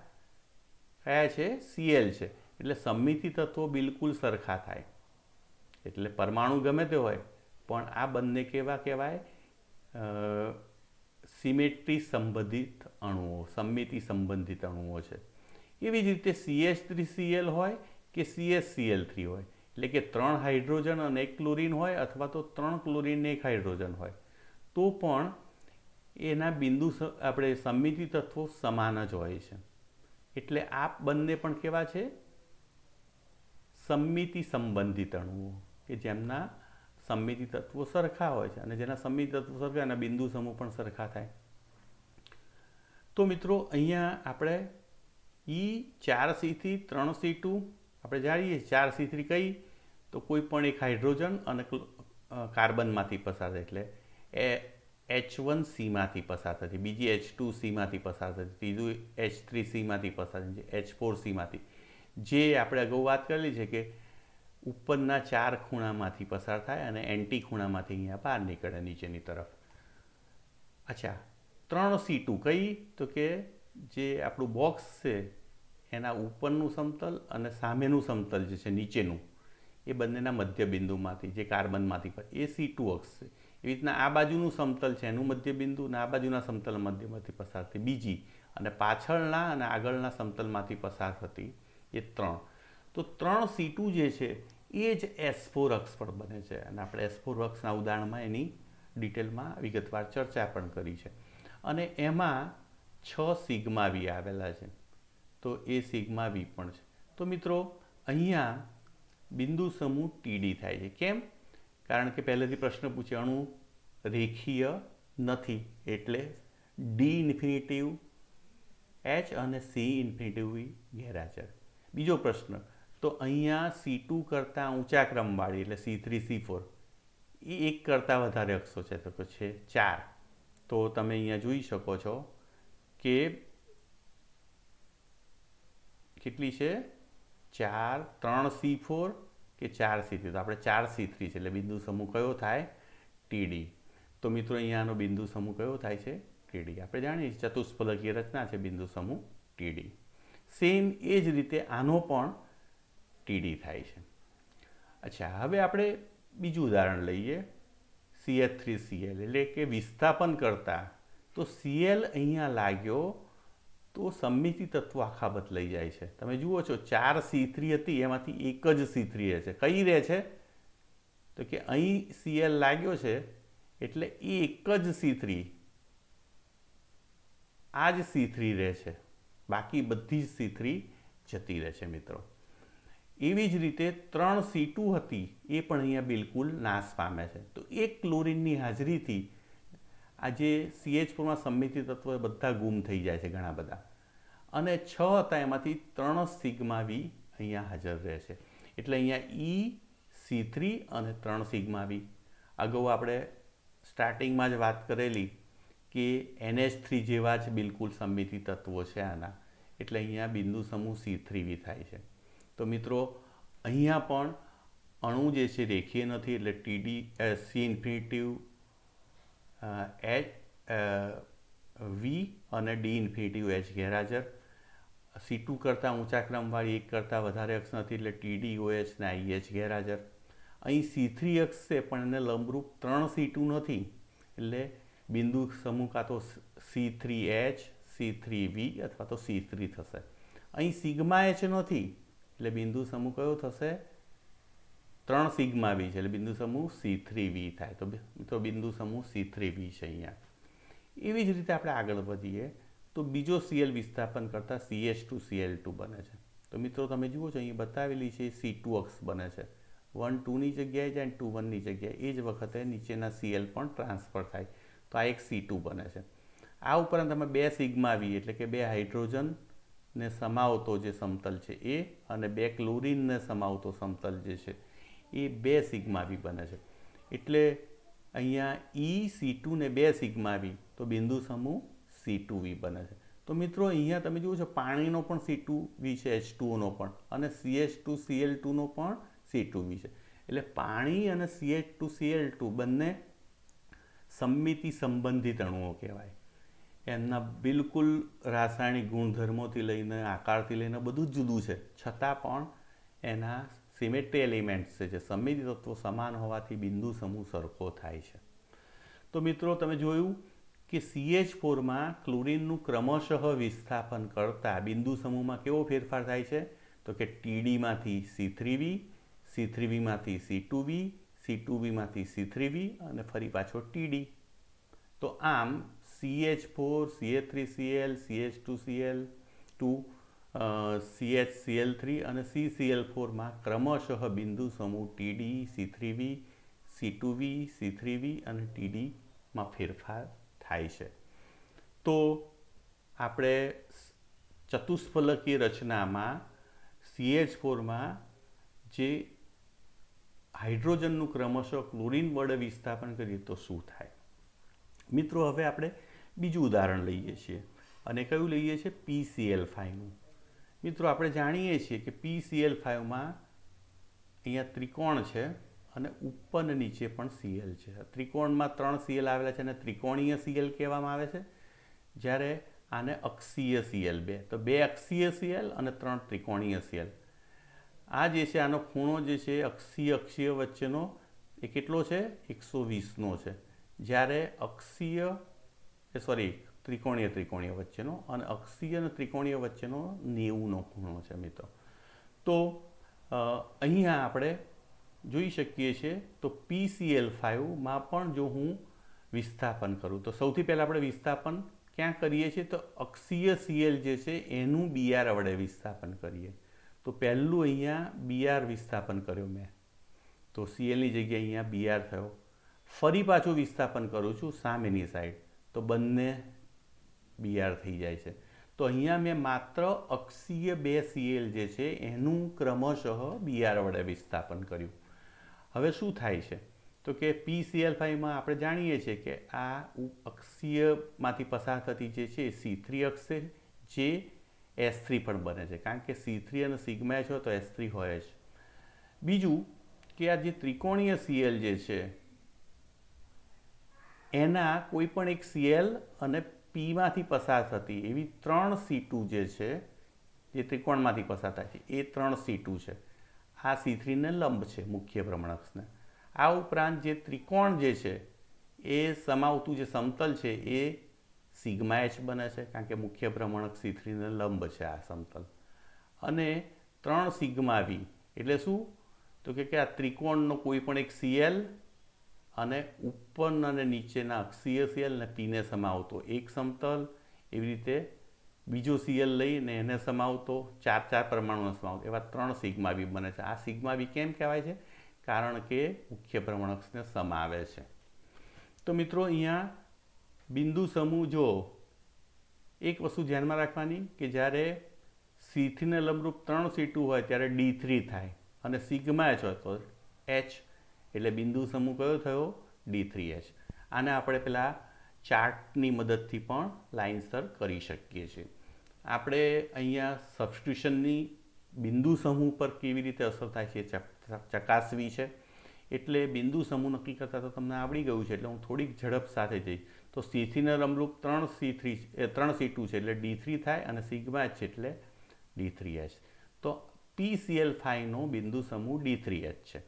કયા છે? Cl છે. એટલે સમમિતિ તત્વો બિલકુલ સરખા થાય. એટલે પરમાણુ ગમે તે હોય પણ આ બંને કેવા કહેવાય? સિમેટ્રી સંબંધિત અણુઓ, સમમિતિ સંબંધિત અણુઓ છે. એવી જ રીતે CH3Cl હોય કે CHCl3 હોય, એટલે કે 3 હાઇડ્રોજન અને 1 ક્લોરીન હોય, અથવા તો 3 ક્લોરીન ને 1 હાઇડ્રોજન હોય, તો પણ એના બિંદુ આપણે સમમિતિ તત્વો સમાન જ હોય છે. એટલે આ બંને પણ કેવા છે? સમમિતિ સંબંધિત અણુઓ, કે જેમના સમમિતિ તત્વો સરખા હોય છે, અને જેના સમમિતિ તત્વો સરખા એના બિંદુ સમૂહ પણ સરખા થાય. તો મિત્રો અહીંયા આપણે E4C3 3C2 આપણે જાણીએ. 4C3 કઈ? તો કોઈ પણ એક હાઇડ્રોજન અને કાર્બનમાંથી પસાર થાય, એટલે H1C પસાર થતી, બીજી H2C પસાર થતી, ત્રીજું H3C પસાર થતી, H4C. જે આપણે અગાઉ વાત કરેલી છે કે ઉપરના 4 ખૂણામાંથી પસાર થાય અને એન્ટી ખૂણામાંથી અહીંયા બહાર નીકળે નીચેની તરફ. અચ્છા, 3C2 કઈ? તો કે જે આપણું બોક્સ છે એના ઉપરનું સમતલ અને સામેનું સમતલ જે છે નીચેનું, એ બંનેના મધ્ય બિંદુમાંથી, જે કાર્બનમાંથી, એ C2 અક્ષ છે. એવી રીતના આ બાજુનું સમતલ છે એનું મધ્ય બિંદુ, અને આ બાજુના સમતલ મધ્યમાંથી પસાર થતી બીજી, અને પાછળના અને આગળના સમતલમાંથી પસાર થતી એ 3. તો 3C2 જે છે એ જ S4 અક્ષ પર બને છે, અને આપણે S4 અક્ષના ઉદાહરણમાં એની ડિટેલમાં વિગતવાર ચર્ચા પણ કરી છે. અને એમાં 6 સિગ્મા વી આવેલા છે, તો એ સિગ્મા વી પણ છે. તો મિત્રો અહીંયા બિંદુ સમૂહ TD થાય છે. કેમ? કારણ કે પહેલેથી પ્રશ્ન પૂછે, અણુ રેખીય નથી, એટલે D ઇન્ફિનિટિવ H અને C ઇન્ફિનિટિવ ગેરહાજર. બીજો પ્રશ્ન, તો અહીંયા C2 કરતાં ઊંચા ક્રમવાળી, એટલે C3 C4, એ 1 કરતાં વધારે અક્ષો છે, તો છે 4. તો તમે અહીંયા જોઈ શકો છો કે કેટલી છે? 4, 3C4 કે 4C3? તો આપણે 4C3 છે, એટલે બિંદુ સમૂહ કયો થાય? TD. તો મિત્રો અહીંયાનો બિંદુ સમૂહ કયો થાય છે? TD. આપણે જાણીએ ચતુષ્ફલકીય રચના છે બિંદુ સમૂહ TD. સેમ એ જ રીતે આનો પણ TD થાય છે. અચ્છા, હવે આપણે બીજું ઉદાહરણ લઈએ, CH3Cl, એટલે કે વિસ્થાપન કરતા. તો Cl અહીંયા લાગ્યો તો સમમિતિ તત્વો આખા બદલાઈ જાય છે. તમે જુઓ છો 4C3 હતી, એમાંથી એક જ C3 રહે છે. કઈ રહે છે? તો કે અહીં Cl લાગ્યો છે એટલે એ એક જ C3, આ જ C3 રહે છે, બાકી બધી જ C3 જતી રહે છે મિત્રો. એવી જ રીતે 3C2 હતી, એ પણ અહીંયા બિલકુલ નાશ પામે છે. તો એક ક્લોરીનની હાજરીથી આ જે CH4માં સમમિતિ તત્વો બધા ગુમ થઈ જાય છે, ઘણા બધા. અને 6 હતા, એમાંથી 3 સિગ્મા વી અહીંયા હાજર રહે છે. એટલે અહીંયા EC3 અને 3 સિગ્મા વી. અગાઉ આપણે સ્ટાર્ટિંગમાં જ વાત કરેલી કે NH3 જેવા જ બિલકુલ સમમિતિ તત્વો છે આના, એટલે અહીંયા બિંદુ સમૂહ C3V થાય છે. તો મિત્રો અહીંયા પણ અણુ જે છે રેખીય નથી, એટલે TD C ઇન્ફિનિટિવ V અને D ઇન્ફિનિટિવ H ગેરહાજર. C2 કરતાં ઊંચા ક્રમવાળી 1 કરતાં વધારે અક્ષ નથી, એટલે TD OH ને IH ગેરહાજર. અહીં C3 અક્ષ છે પણ એને લંબરૂપ 3C2 નથી, એટલે બિંદુ સમૂહ કાં તો C3H, C3V અથવા તો C3 થશે. અહીં સિગ્મા H નથી, એટલે બિંદુ સમૂહ કયો થશે? 3 સિગ્મા V છે, એટલે બિંદુ સમૂહ C3V થાય. તો મિત્રો બિંદુ સમૂહ C3V છે અહીંયા. એવી જ રીતે આપણે આગળ વધીએ તો બીજો Cl વિસ્થાપન કરતાં CH2Cl2 બને છે. તો મિત્રો તમે જુઓ છો અહીં બતાવેલી છે C2 અક્ષ બને છે, 1 2ની જગ્યાએ જાય, 2 1ની જગ્યાએ. એ જ વખતે નીચેના Cl પણ ટ્રાન્સફર થાય, તો આ એક C2 બને છે. આ ઉપરાંત તમે 2 સિગ્મા V, એટલે કે 2 હાઇડ્રોજનને સમાવતો જે સમતલ છે એ, અને 2 ક્લોરીનને સમાવતો સમતલ જે છે એ 2 સિગ્મા V બને છે. એટલે અહીંયા EC2 ને 2 સિગ્મા V, તો બિંદુ સમૂહ C2V બને છે. તો મિત્રો અહીંયા તમે જુઓ છો પાણીનો પણ C2V છે, H2O નો પણ, અને CH2Cl2 નો પણ C2V છે. એટલે પાણી અને CH2Cl2 બંને સમમિતિ સંબંધિત અણુઓ કહેવાય. એમના બિલકુલ રાસાયણિક ગુણધર્મોથી લઈને આકારથી લઈને બધું જ જુદું છે, છતાં પણ એના સિમેટ્રી એલિમેન્ટ્સ છે જે સમમિતિ તત્વો સમાન હોવાથી બિંદુ સમૂહ સરખો થાય છે. તો મિત્રો તમે જોયું કે CH4માં ક્લોરીનનું ક્રમશઃ વિસ્થાપન કરતાં બિંદુ સમૂહમાં કેવો ફેરફાર થાય છે? તો કે TD માંથી C3V, C3V માંથી C2V, C2V માંથી C3V અને ફરી પાછો TD. તો આમ CH4, CH3Cl, CH2Cl2, CHCl3 અને CCl4માં ક્રમશઃ બિંદુ સમૂહ TD, C3V, C2V, C3V અને TDમાં ફેરફાર થાય છે. તો આપણે ચતુષ્ફલકીય રચનામાં CH4માં જે હાઇડ્રોજનનું ક્રમશઃ ક્લોરીન વડે વિસ્થાપન કરીએ તો શું થાય? મિત્રો હવે આપણે બીજું ઉદાહરણ લઈએ છીએ અને કયું લઈએ છીએ? PCl5નું. મિત્રો આપણે જાણીએ છીએ કે PCl5માં અહીંયા ત્રિકોણ છે અને ઉપર ને નીચે પણ Cl છે. ત્રિકોણમાં 3 Cl આવેલા છે અને ત્રિકોણીય Cl કહેવામાં આવે છે, જ્યારે આને અક્ષીય Cl, તો 2 અક્ષીય Cl અને 3 ત્રિકોણીય Cl. આ જે છે આનો ખૂણો જે છે અક્ષીય વચ્ચેનો એ કેટલો છે? 120નો છે, જ્યારે ત્રિકોણીય વચ્ચેનો અને અક્ષીય અને ત્રિકોણીય વચ્ચેનો 90નો ખૂણો છે મિત્રો. તો અહીંયા આપણે જોઈ શકીએ છીએ તો PCl5માં પણ જો હું વિસ્થાપન કરું તો સૌથી પહેલાં આપણે વિસ્થાપન ક્યાં કરીએ છીએ? તો અક્ષીય Cl જે છે એનું Br વડે વિસ્થાપન કરીએ. તો પહેલું અહીંયા Br વિસ્થાપન કર્યો મેં, તો Clની જગ્યાએ અહીંયા Br થયો. ફરી પાછું વિસ્થાપન કરું છું સામેની સાઈડ, તો બંને Br થઈ જાય છે. તો અહીંયા મેં માત્ર અક્ષીય 2 Cl જે છે એનું ક્રમશઃ Br વડે વિસ્થાપન કર્યું. હવે શું થાય છે? તો કે PCl5માં આપણે જાણીએ છીએ કે આ અક્ષીયમાંથી પસાર થતી જે છે C3 અક્ષ છે, જે S3 પણ બને છે, કારણ કે C3 અને સિગ્મા H હોય તો S3 હોય જ. બીજું કે આ જે ત્રિકોણીય Cl જે છે એના કોઈ પણ એક Cl અને Pમાંથી પસાર થતી એવી 3 C2 જે છે, જે ત્રિકોણમાંથી પસાર થાય છે એ 3 C2 છે. આ C3ને લંબ છે મુખ્ય ભ્રમણકક્ષને. આ ઉપરાંત જે ત્રિકોણ જે છે એ સમાવતું જે સમતલ છે એ સિગ્મા H બને છે, કારણ કે મુખ્ય ભ્રમણક C3ને લંબ છે આ સમતલ. અને 3 સિગ્મા V એટલે શું? તો કે આ ત્રિકોણનો કોઈ પણ એક Cl અને ઉપરના અને નીચેના અક્ષીય Cl અને Pને સમાવતો એક સમતલ, એવી રીતે બીજો Cl લઈને એને સમાવતો 4 પરમાણુને સમાવતો, એવા 3 સિગ્મા V બને છે. આ સિગ્મા V કેમ કહેવાય છે? કારણ કે મુખ્ય ભ્રમણકક્ષને સમાવે છે. તો મિત્રો અહીંયા બિંદુ સમૂહ જો એક વસ્તુ ધ્યાનમાં રાખવાની કે જ્યારે C3ને લંબરૂપ 3 C2 હોય ત્યારે D3 થાય અને સિગ્મા H હોય તો H, એટલે બિંદુ સમૂહ કયો થયો? D3H. આને આપણે પેલા ચાર્ટની મદદથી પણ લાઇનસર કરી શકીએ છીએ. આપણે અહીંયા સબસ્ટિટ્યુશનની બિંદુ સમૂહ પર કેવી રીતે અસર થાય છે ચકાસવી છે. એટલે બિંદુ સમૂહ નક્કી કરતાં તો તમને આવડી ગયું છે, એટલે હું થોડીક ઝડપ સાથે જઈશ. તો C3ને લંબરૂપ 3 C2 છે એટલે D3 થાય અને સિગ્મા H એટલે D3H. તો PCl5નો બિંદુ સમૂહ D3H છે.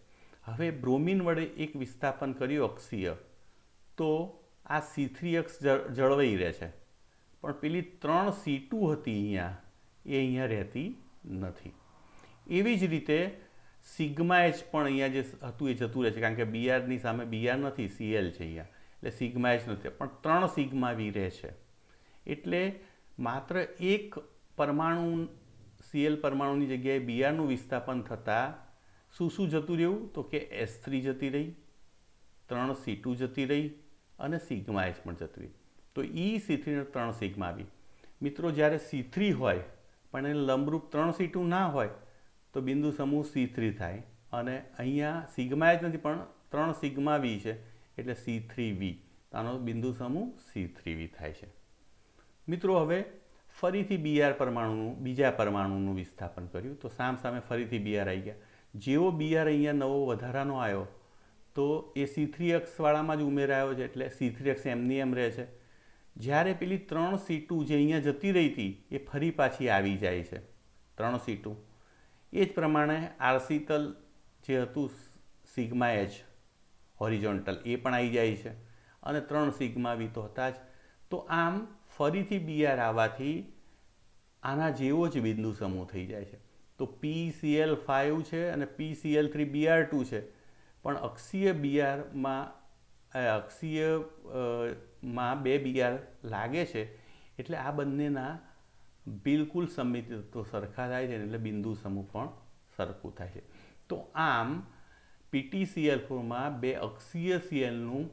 હવે બ્રોમિન વડે એક વિસ્થાપન કર્યું અક્ષીય, તો આ C3 અક્ષ જળવાઈ રહે છે, પણ પેલી 3 C2 હતી અહીંયા એ અહીંયા રહેતી નથી. એવી જ રીતે સિગ્મા H પણ અહીંયા જે હતું એ જતું રહે છે, કારણ કે Brની સામે Br નથી, Cl છે અહીંયા, એટલે સિગ્મા H નથી, પણ 3 સિગ્મા V રહે છે. એટલે માત્ર એક પરમાણુ Cl પરમાણુની જગ્યાએ Brનું વિસ્થાપન થતાં શું જતું રહ્યું? તો કે S3 જતી રહી, 3 C2 જતી રહી અને સિગ્મા H પણ જતી રહી. તો C3 ને 3 સિગ્મા V. મિત્રો જ્યારે C3 હોય પણ એને લંબરૂપ 3 C2 ના હોય તો બિંદુ સમૂહ C3 થાય, અને અહીંયા સિગ્મા H નથી પણ 3 સિગ્મા V છે એટલે C3V. આનો બિંદુ સમૂહ C3V થાય છે. મિત્રો હવે ફરીથી બીજા પરમાણુનું વિસ્થાપન કર્યું તો સામે ફરીથી Br આવી ગયા, જેવો બીઆર અહીંયા નવો વધારાનો આવ્યો તો એ C3 અક્ષવાળામાં જ ઉમેરાયો છે, એટલે C3 અક્ષ એમની એમ રહે છે. જ્યારે પેલી 3C2 જે અહીંયા જતી રહી હતી એ ફરી પાછી આવી જાય છે, 3C2. એ જ પ્રમાણે આર્સિતલ જે હતું સિગ્મા એચ હોરિઝોન્ટલ એ પણ આવી જાય છે, અને 3 સિગ્મા વી તો હતા જ. તો આમ ફરીથી બીઆર આવવાથી આના જેવો જ બિંદુ સમૂહ થઈ જાય છે. તો PCl5 છે અને PCl3Br2 છે, પણ અક્ષીય બીઆરમાં અક્ષીયમાં 2 બીઆર લાગે છે, એટલે આ બંનેના બિલકુલ સમમિત તત્વો સરખા થાય છે, એટલે બિંદુ સમૂહ પણ સરખું થાય છે. તો આમ PtCl4માં 2 અક્ષીય સીએલનું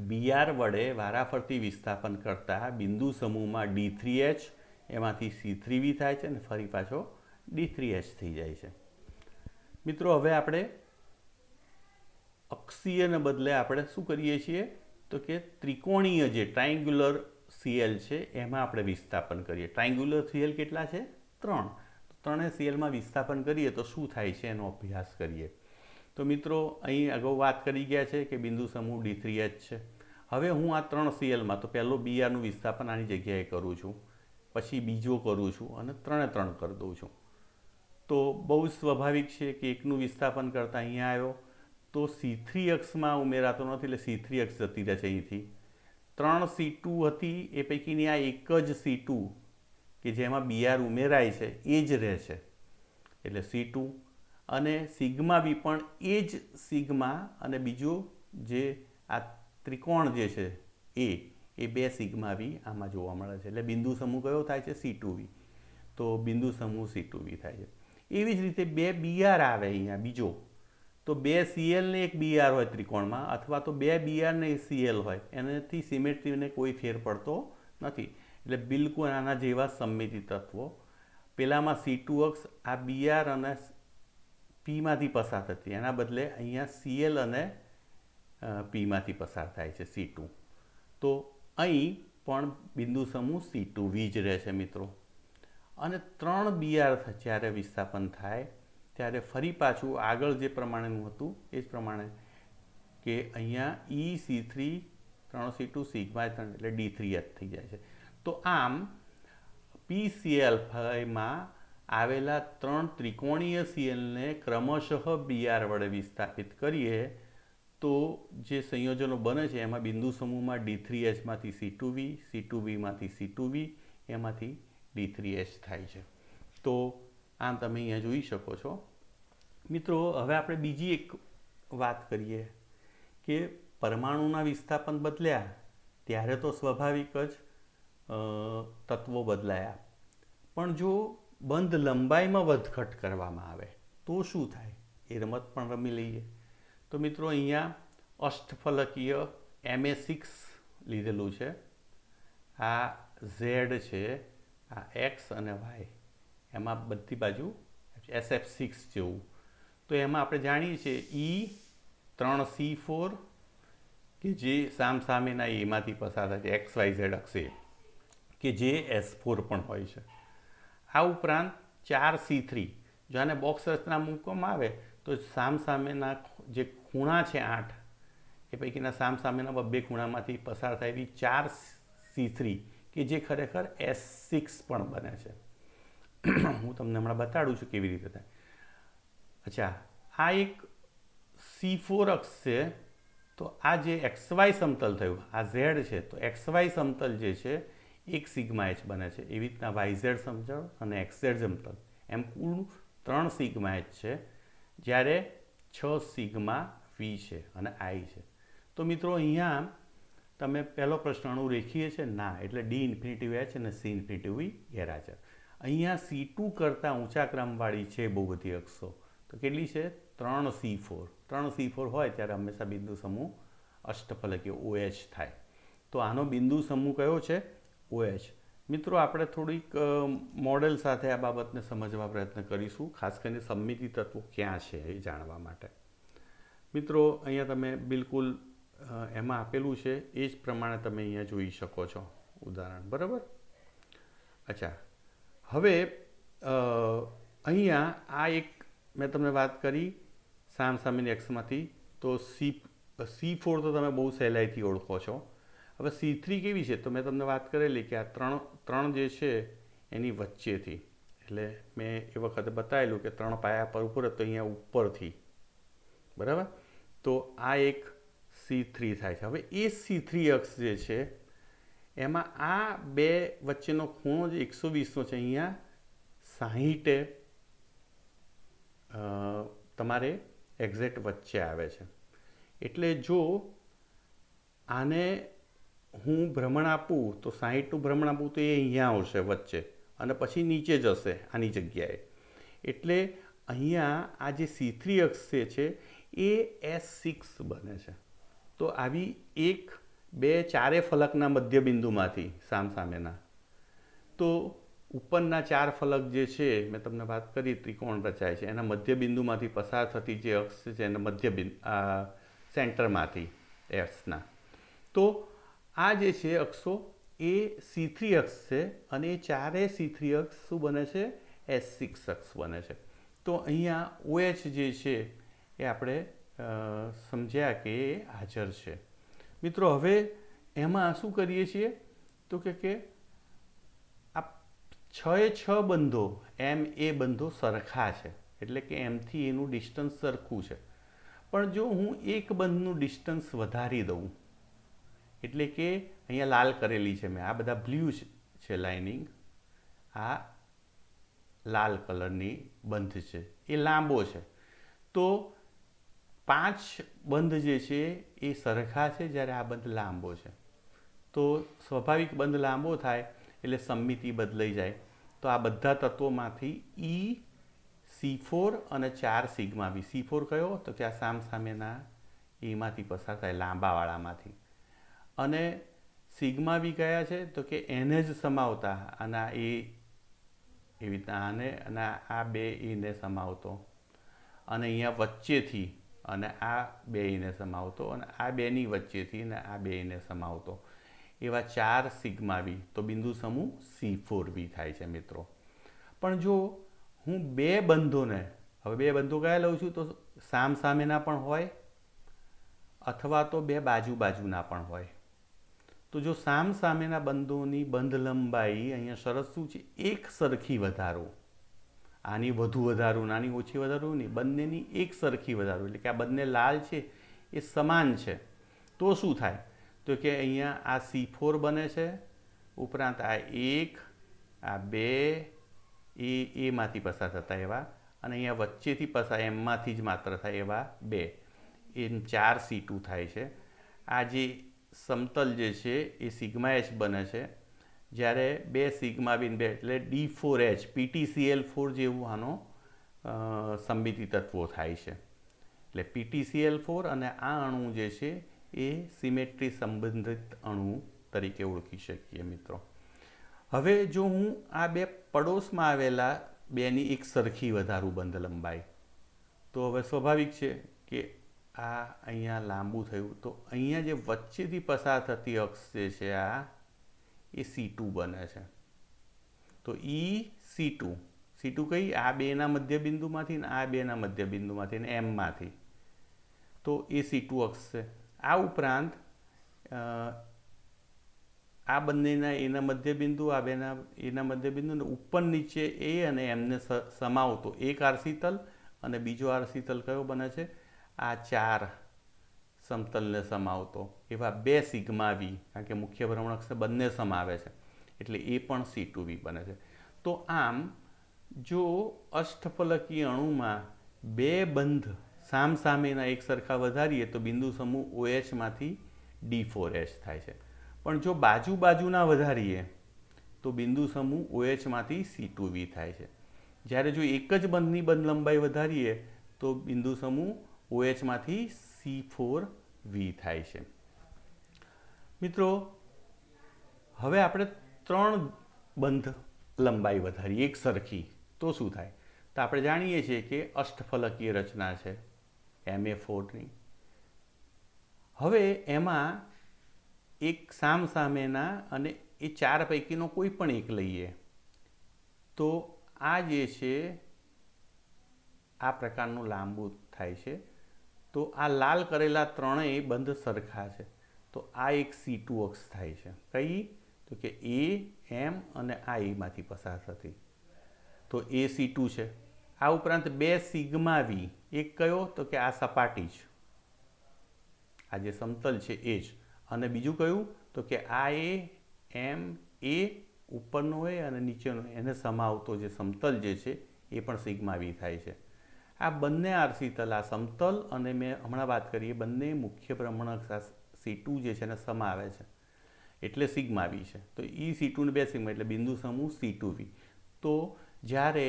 બીઆર વડે વારાફરતી વિસ્થાપન કરતા બિંદુ સમૂહમાં D3H એમાંથી C3V થાય છે અને ફરી પાછો D3H થઈ જાય છે. મિત્રો, હવે આપણે અક્ષીયને બદલે આપણે શું કરીએ છીએ તો કે ત્રિકોણીય જે ટ્રાયંગ્યુલર સીએલ છે એમાં આપણે વિસ્થાપન કરીએ. ટ્રાયંગ્યુલર સીએલ કેટલા છે? 3. તો 3 સીએલમાં વિસ્થાપન કરીએ તો શું થાય છે એનો અભ્યાસ કરીએ. તો મિત્રો, અહીં અગાઉ વાત કરી ગયા છે કે બિંદુ સમૂહ D3H છે. હવે હું આ 3 સીએલમાં તો પહેલો બીઆરનું વિસ્થાપન આની જગ્યાએ કરું છું, પછી બીજો કરું છું અને 3 કરી દઉં છું. તો બહુ સ્વાભાવિક છે કે એકનું વિસ્થાપન કરતાં અહીંયા આવ્યો તો C3 અક્ષમાં ઉમેરાતો નથી, એટલે C3 અક્ષ જતી રહે છે અહીંથી. 3C2 હતી એ પૈકીની આ એક જ C2 કે જેમાં બીઆર ઉમેરાય છે એ જ રહે છે, એટલે C2. અને સિગ્મા બી પણ એ જ સિગ્મા અને બીજું જે આ ત્રિકોણ જે છે એ 2 સિગ્મા વી આમાં જોવા મળે છે, એટલે બિંદુ સમૂહ કયો થાય છે? C2V. તો બિંદુ સમૂહ C2V થાય છે. એવી જ રીતે 2 બીઆર આવે અહીંયા બીજો, તો 2 સીએલ ને 1 બીઆર હોય ત્રિકોણમાં, અથવા તો 2 બીઆર ને 1 સીએલ હોય, એનાથી સિમેટ્રીને કોઈ ફેર પડતો નથી, એટલે બિલકુલ આના જેવા સમમિતિ તત્વો. પેલામાં C2 અક્ષ આ બીઆર અને પીમાંથી પસાર થતી, એના બદલે અહીંયા સીએલ અને પીમાંથી પસાર થાય છે C2. તો અહીં પણ બિંદુ સમૂહ C2V જ રહે છે મિત્રો. અને 3 બીઆર જ્યારે વિસ્થાપન થાય ત્યારે ફરી પાછું આગળ જે પ્રમાણેનું હતું એ જ પ્રમાણે કે અહીંયા EC3 3C2 સિગ્મા 3 એટલે D3H થઈ જાય છે. તો આમ PCl5માં આવેલા 3 ત્રિકોણીય સીએલને ક્રમશઃ બીઆર વડે વિસ્થાપિત કરીએ તો જે સંયોજનો બને છે એમાં બિંદુ સમૂહમાં D3Hમાંથી C2V, C2Vમાંથી C2V, એમાંથી D3H થાય છે. તો આમ તમે અહીંયા જોઈ શકો છો. મિત્રો, હવે આપણે બીજી એક વાત કરીએ કે પરમાણુના વિસ્થાપન બદલ્યા ત્યારે તો સ્વાભાવિક જ તત્વો બદલાયા, પણ જો બંધ લંબાઈમાં વધઘટ કરવામાં આવે તો શું થાય એ રમત પણ રમી લઈએ. તો મિત્રો, અહીંયા અષ્ટફલકીય MA6 લીધેલું છે. આ Z છે, આ X અને Y, એમાં બધી બાજુ SF6 જેવું. તો એમાં આપણે જાણીએ છીએ E3C4 કે જે સામસામેના એમાંથી પસાર થાય છે XYZ અક્ષે, કે જે S4 પણ હોય છે. આ ઉપરાંત 4C3, જો આને બોક્સ રચના મૂકવામાં આવે તો સામસામેના જે ખૂણા છે 8 એ પૈકીના સામસામેના 2 ખૂણામાંથી પસાર થાય એવી 4C3 કે જે ખરેખર S6 પણ બને છે. હું તમને હમણાં બતાડું છું કેવી રીતે થાય. અચ્છા, આ એક C4 અક્ષ છે, તો આ જે XY સમતલ થયું, આ Z છે, તો XY સમતલ જે છે એક સિગ્મા H બને છે. એવી રીતના YZ સમતલ અને XZ સમતલ, એમ કુલ 3 સિગ્મા H છે, જ્યારે 6 સિગ્મા V છે અને I છે. તો મિત્રો, અહીંયા તમે પહેલો પ્રશ્ન અણુરેખીય છે? ના, એટલે D∞H અને C∞V ગેરહાજર. અહીંયા C2 કરતાં ઊંચા ક્રમવાળી છે બહુગતિ અક્ષો, તો કેટલી છે? 3C4. 3C4 હોય ત્યારે હંમેશા બિંદુ સમૂહ અષ્ટફલકીય OH થાય. તો આનો બિંદુ સમૂહ કયો છે? OH. મિત્રો, આપણે થોડીક મોડેલ સાથે આ બાબતને સમજવા પ્રયત્ન કરીશું, ખાસ કરીને સમમિતિ તત્વો ક્યાં છે એ જાણવા માટે. મિત્રો, અહીંયા તમે બિલકુલ એમાં આપેલું છે એ જ પ્રમાણે તમે અહીંયા જોઈ શકો છો ઉદાહરણ, બરાબર? અચ્છા, હવે અહીંયા આ એક મેં તમને વાત કરી સામસામેની અક્ષમાંથી, તો C4 તો તમે બહુ સહેલાઈથી ઓળખો છો. હવે C3 કેવી છે? તો મેં તમને વાત કરેલી કે આ ત્રણ જે છે એની વચ્ચેથી, એટલે મેં એ વખતે બતાવેલું કે 3 પાયા પર ઉપર, તો અહીંયા ઉપરથી, બરાબર. તો આ એક C3 થાય છે. હવે એ C3 અક્ષ જે છે એમાં આ બે વચ્ચેનો ખૂણો જે 120નો છે, અહીંયા 60 તમારે એક્ઝેક્ટ વચ્ચે આવે છે. એટલે જો આને હું ભ્રમણ આપું તો 60નું ભ્રમણ આપું તો એ અહીંયા આવશે વચ્ચે અને પછી નીચે જશે આની જગ્યાએ. એટલે અહીંયા આ જે C3 અક્ષ છે એ S6 બને છે. તો આવી 1, 2, 4 ફલકના મધ્યબિંદુમાંથી સામસામેના, તો ઉપરના 4 ફલક જે છે મેં તમને વાત કરી ત્રિકોણ રચાય છે, એના મધ્યબિંદુમાંથી પસાર થતી જે અક્ષ છે એના મધ્યબિંદુ સેન્ટરમાંથી એસના, તો આ જે છે અક્ષો એ C3 અક્ષ છે અને એ ચારે C3 અક્ષ શું બને છે? S6 અક્ષ બને છે. તો અહીંયા OH જે છે એ આપણે સમજ્યા કે એ હાજર છે. મિત્રો હવે એમાં શું કરીએ છીએ તો કે આ 6 બંધો MA બંધો સરખા છે, એટલે કે એમથી એનું ડિસ્ટન્સ સરખું છે. પણ જો હું એક બંધનું ડિસ્ટન્સ વધારી દઉં, એટલે કે અહીંયા લાલ કરેલી છે મેં, આ બધા બ્લુ છે લાઇનિંગ, આ લાલ કલરની બંધ છે, એ લાંબો છે. તો 5 બંધ જે છે એ સરખા છે, જ્યારે આ બંધ લાંબો છે. તો સ્વાભાવિક બંધ લાંબો થાય એટલે સમમિતિ બદલાઈ જાય. તો આ બધા તત્વોમાંથી C4 અને 4 સિગ્મા બી. C4 કયો? તો કે આ સામસામેના એમાંથી પસાર થાય, લાંબાવાળામાંથી. અને સિગ્મા બી કયા છે? તો કે એને જ સમાવતા, અને એવી રીતના આને અને આ બે એને સમાવતો, અને અહીંયા વચ્ચેથી અને આ બે એને સમાવતો, અને આ બેની વચ્ચેથી અને આ બે એને સમાવતો, એવા 4 સિગ્મા બી. તો બિંદુ સમૂહ C4 થાય છે મિત્રો. પણ જો હું બે બંધોને, હવે બે બંધો કયા લઉં છું? તો સામસામેના પણ હોય અથવા તો બે બાજુના પણ હોય. તો જો સામસામેના બંધોની બંધ લંબાઈ અહીંયા શરત શું છે? એક સરખી વધારો. આની વધુ વધારું, આની ઓછી વધારું નહીં, બંનેની એક સરખી વધારો. એટલે કે આ બંને લાલ છે એ સમાન છે. તો શું થાય? તો કે અહીંયા આ C4 બને છે, ઉપરાંત આ 1, આ 2 એમાંથી પસાર થતા એવા, અને અહીંયા વચ્ચેથી પસાર એમમાંથી જ માત્ર થાય એવા 2, એમ 4 C2 થાય છે. આ જે સમતલ જે છે એ સિગ્મા H બને છે, જ્યારે 2 સિગ્મા બી 2 એટલે D4H, PTCl4 જેવું આનો સમમિતિ તત્વો થાય છે. એટલે PTCl4 અને આ અણુ જે છે એ સિમેટ્રી સંબંધિત અણુ તરીકે ઓળખી શકીએ મિત્રો. હવે જો હું આ બે પડોશમાં આવેલા બેની એક સરખી વધારું બંધ લંબાઈ, તો હવે સ્વાભાવિક છે કે આ અહીંયા લાંબુ થયું, તો અહીંયા જે વચ્ચેથી પસાર થતી અક્ષ જે છે આ એ C2 બને છે. તો C2 કઈ? આ બેના મધ્યબિંદુમાંથી ને આ બેના મધ્યબિંદુમાંથી ને એમમાંથી, તો એ C2 અક્ષ છે. આ ઉપરાંત આ બંનેના એના મધ્યબિંદુ, આ બેના એના મધ્યબિંદુ, ને ઉપર નીચે એ અને એમને સમાવતો એક આરસી અને બીજો આરસી કયો બને છે? આ 4 સમતલને સમાવતો એવા 2 સિગ્મા બી, કારણ કે મુખ્ય ભ્રમણ અક્ષ બંને સમાવે છે, એટલે એ પણ C2 બને છે. તો આમ જો અષ્ટફલકીય અણુમાં બે બંધ સામસામેના એક સરખા વધારીએ તો બિંદુ સમૂહ OH D4H થાય છે. પણ જો બાજુના વધારીએ તો બિંદુ સમૂહ OH C2 થાય છે. જ્યારે જો એક જ બંધની બંધ લંબાઈ વધારીએ તો બિંદુ સમૂહ OH C4 થાય છે. મિત્રો હવે આપણે 3 બંધ લંબાઈ વધારીએ એક સરખી, તો શું થાય? તો આપણે જાણીએ છીએ કે અષ્ટફલકીય રચના છે MA4ની. હવે એમાં એક સામસામેના અને એ 4 પૈકીનો કોઈ પણ એક લઈએ, તો આ જે છે એ C4 બને છે. તો C4 આ પ્રકારનું લાંબુ થાય છે. તો આ લાલ કરેલા ત્રણેય બંધ સરખા છે. તો આ એક C2 અક્ષ થાય છે. કઈ? તો કે એ, એમ અને આઈમાંથી પસાર થતી. તો એ C2 છે. આ ઉપરાંત બે સિગ્મા વી. એક કયો? તો કે આ સપાટી જ, આ જે સમતલ છે એ જ. અને બીજું કયું? તો કે આ એમ એ ઉપરનો હોય અને નીચેનો એને સમાવતો જે સમતલ જે છે એ પણ સિગ્મા વી થાય છે. આ બંને આરસી તલ, આ સમતલ અને મેં હમણાં વાત કરીએ બંને મુખ્ય ભ્રમણકક્ષા C2 જે છે એને સમાવે છે એટલે સિગ્મા વી છે. તો C2 ને બે સિગ્મા એટલે બિંદુ સમૂહ C2V. તો જ્યારે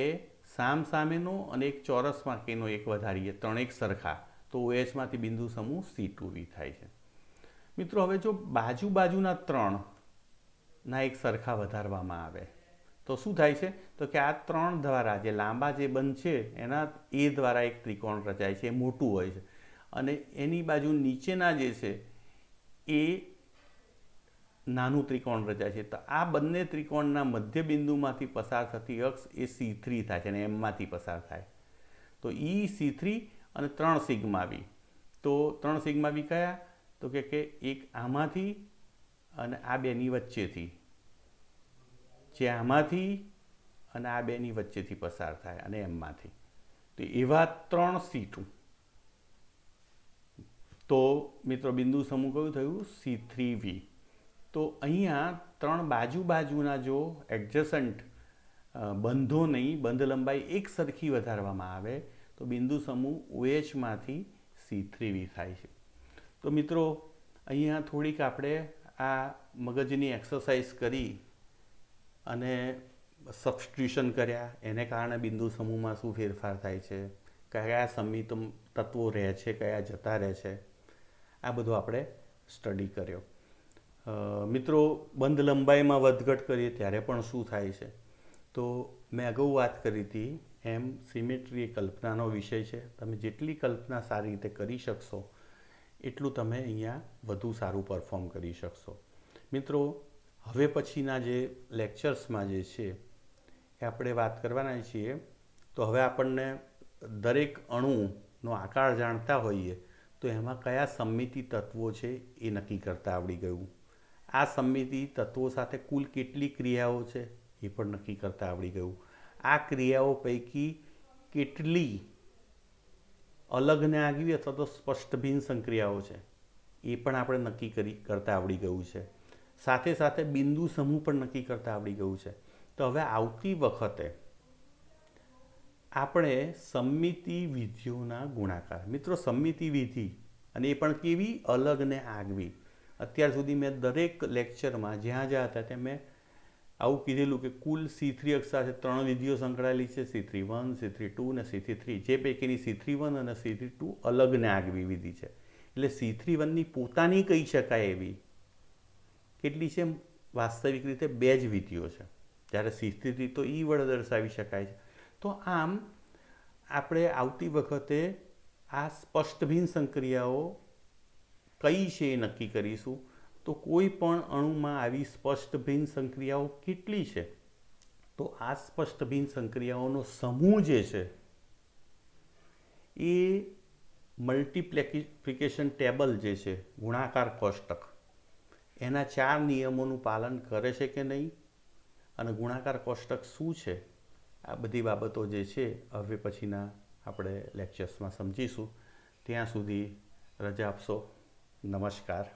સામસામેનો અને એક ચોરસમાં કેનો એક વધારીએ, ત્રણ એક સરખા, તો OHમાંથી બિંદુ સમૂહ C2V થાય છે. મિત્રો હવે જો બાજુના ત્રણ ના એક સરખા વધારવામાં આવે તો શું થાય છે? તો કે આ ત્રણ દ્વારા જે લાંબા જે બંધ છે એના એ દ્વારા એક ત્રિકોણ રચાય છે. એ મોટું હોય છે અને એની બાજુ નીચેના જે છે એ નાનું ત્રિકોણ રચાય છે. તો આ બંને ત્રિકોણના મધ્ય બિંદુમાંથી પસાર થતી અક્ષ એ C3 થાય છે અને એમમાંથી પસાર થાય. તો C3 અને 3 સિગ્મા વી. તો 3 સિગ્મા વી કયા? તો કે એક આમાંથી અને આ બેની વચ્ચેથી, જે આમાંથી અને આ બેની વચ્ચેથી પસાર થાય અને એમમાંથી. તો એવા 3 C2. તો મિત્રો બિંદુ સમૂહ કયું થયું? C3V. તો અહીંયા ત્રણ બાજુના જો એડજસન્ટ બંધો નહીં, બંધ લંબાઈ એક સરખી વધારવામાં આવે તો બિંદુ સમૂહ OHમાંથી C3V થાય છે. તો મિત્રો અહીંયા થોડીક આપણે આ મગજની એક્સરસાઇઝ કરી અને સબસ્ટિટ્યુશન કર્યા, એને કારણે બિંદુ સમૂહમાં શું ફેરફાર થાય છે, કયા સંમિત તત્વો રહે છે, કયા જતા રહે છે, આ બધું આપણે સ્ટડી કર્યો. મિત્રો બંધ લંબાઈમાં વધઘટ કરીએ ત્યારે પણ શું થાય છે? તો મેં અગાઉ વાત કરી હતી એમ સિમેટ્રી એ કલ્પનાનો વિષય છે. તમે જેટલી કલ્પના સારી રીતે કરી શકશો એટલું તમે અહીંયા વધુ સારું પરફોર્મ કરી શકશો. મિત્રો હવે પછીના જે લેક્ચર્સમાં જે છે એ આપણે વાત કરવાના છીએ. તો હવે આપણને દરેક અણુનો આકાર જાણતા હોઈએ તો એમાં કયા સમમિતિ તત્વો છે એ નક્કી કરતા આવડી ગયું. આ સમમિતિ તત્વો સાથે કુલ કેટલી ક્રિયાઓ છે એ પણ નક્કી કરતા આવડી ગયું. આ ક્રિયાઓ પૈકી કેટલી અલગ ને આગવી અથવા તો સ્પષ્ટ ભિન્ન સંક્રિયાઓ છે એ પણ આપણે નક્કી કરતા આવડી ગયું છે. સાથે સાથે બિંદુ સમૂહ પણ નક્કી કરતા આવડી ગયું છે. તો હવે આવતી વખતે આપણે સમમિતિ વિધિઓના ગુણાકાર. મિત્રો સમમિતિ વિધિ અને એ પણ કેવી? અલગ ને આગવી. અત્યાર સુધી મેં દરેક લેક્ચરમાં જ્યાં હતા ત્યાં મેં આવું કીધેલું કે કુલ C3 અક્ષ સાથે 3 વિધિઓ સંકળાયેલી છે, C3:1, C3:2 અને C3:3. જે પૈકીની C3:1 અને C3:2 અલગ ને આગવી વિધિ છે. એટલે C3:1ની પોતાની કહી શકાય એવી કેટલી છે? વાસ્તવિક રીતે 2 જ વિધિઓ છે, જ્યારે C3:3 તો E વડે દર્શાવી શકાય છે. તો આમ આપણે આવતી વખતે આ સ્પષ્ટ ભિન્ન સંક્રિયાઓ કઈ છે એ નક્કી કરીશું. તો કોઈ પણ અણુમાં આવી સ્પષ્ટ ભિન્ન સંક્રિયાઓ કેટલી છે? તો આ સ્પષ્ટ ભિન્ન સંક્રિયાઓનો સમૂહ જે છે એ મલ્ટીપ્લિકેશન ટેબલ જે છે, ગુણાકાર કોષ્ટક, એના 4 નિયમોનું પાલન કરે છે કે નહીં, અને ગુણાકાર કોષ્ટક શું છે, આ બધી બાબતો જે છે હવે પછીના આપણે લેક્ચર્સમાં સમજીશું. ત્યાં સુધી રજા આપશો. નમસ્કાર.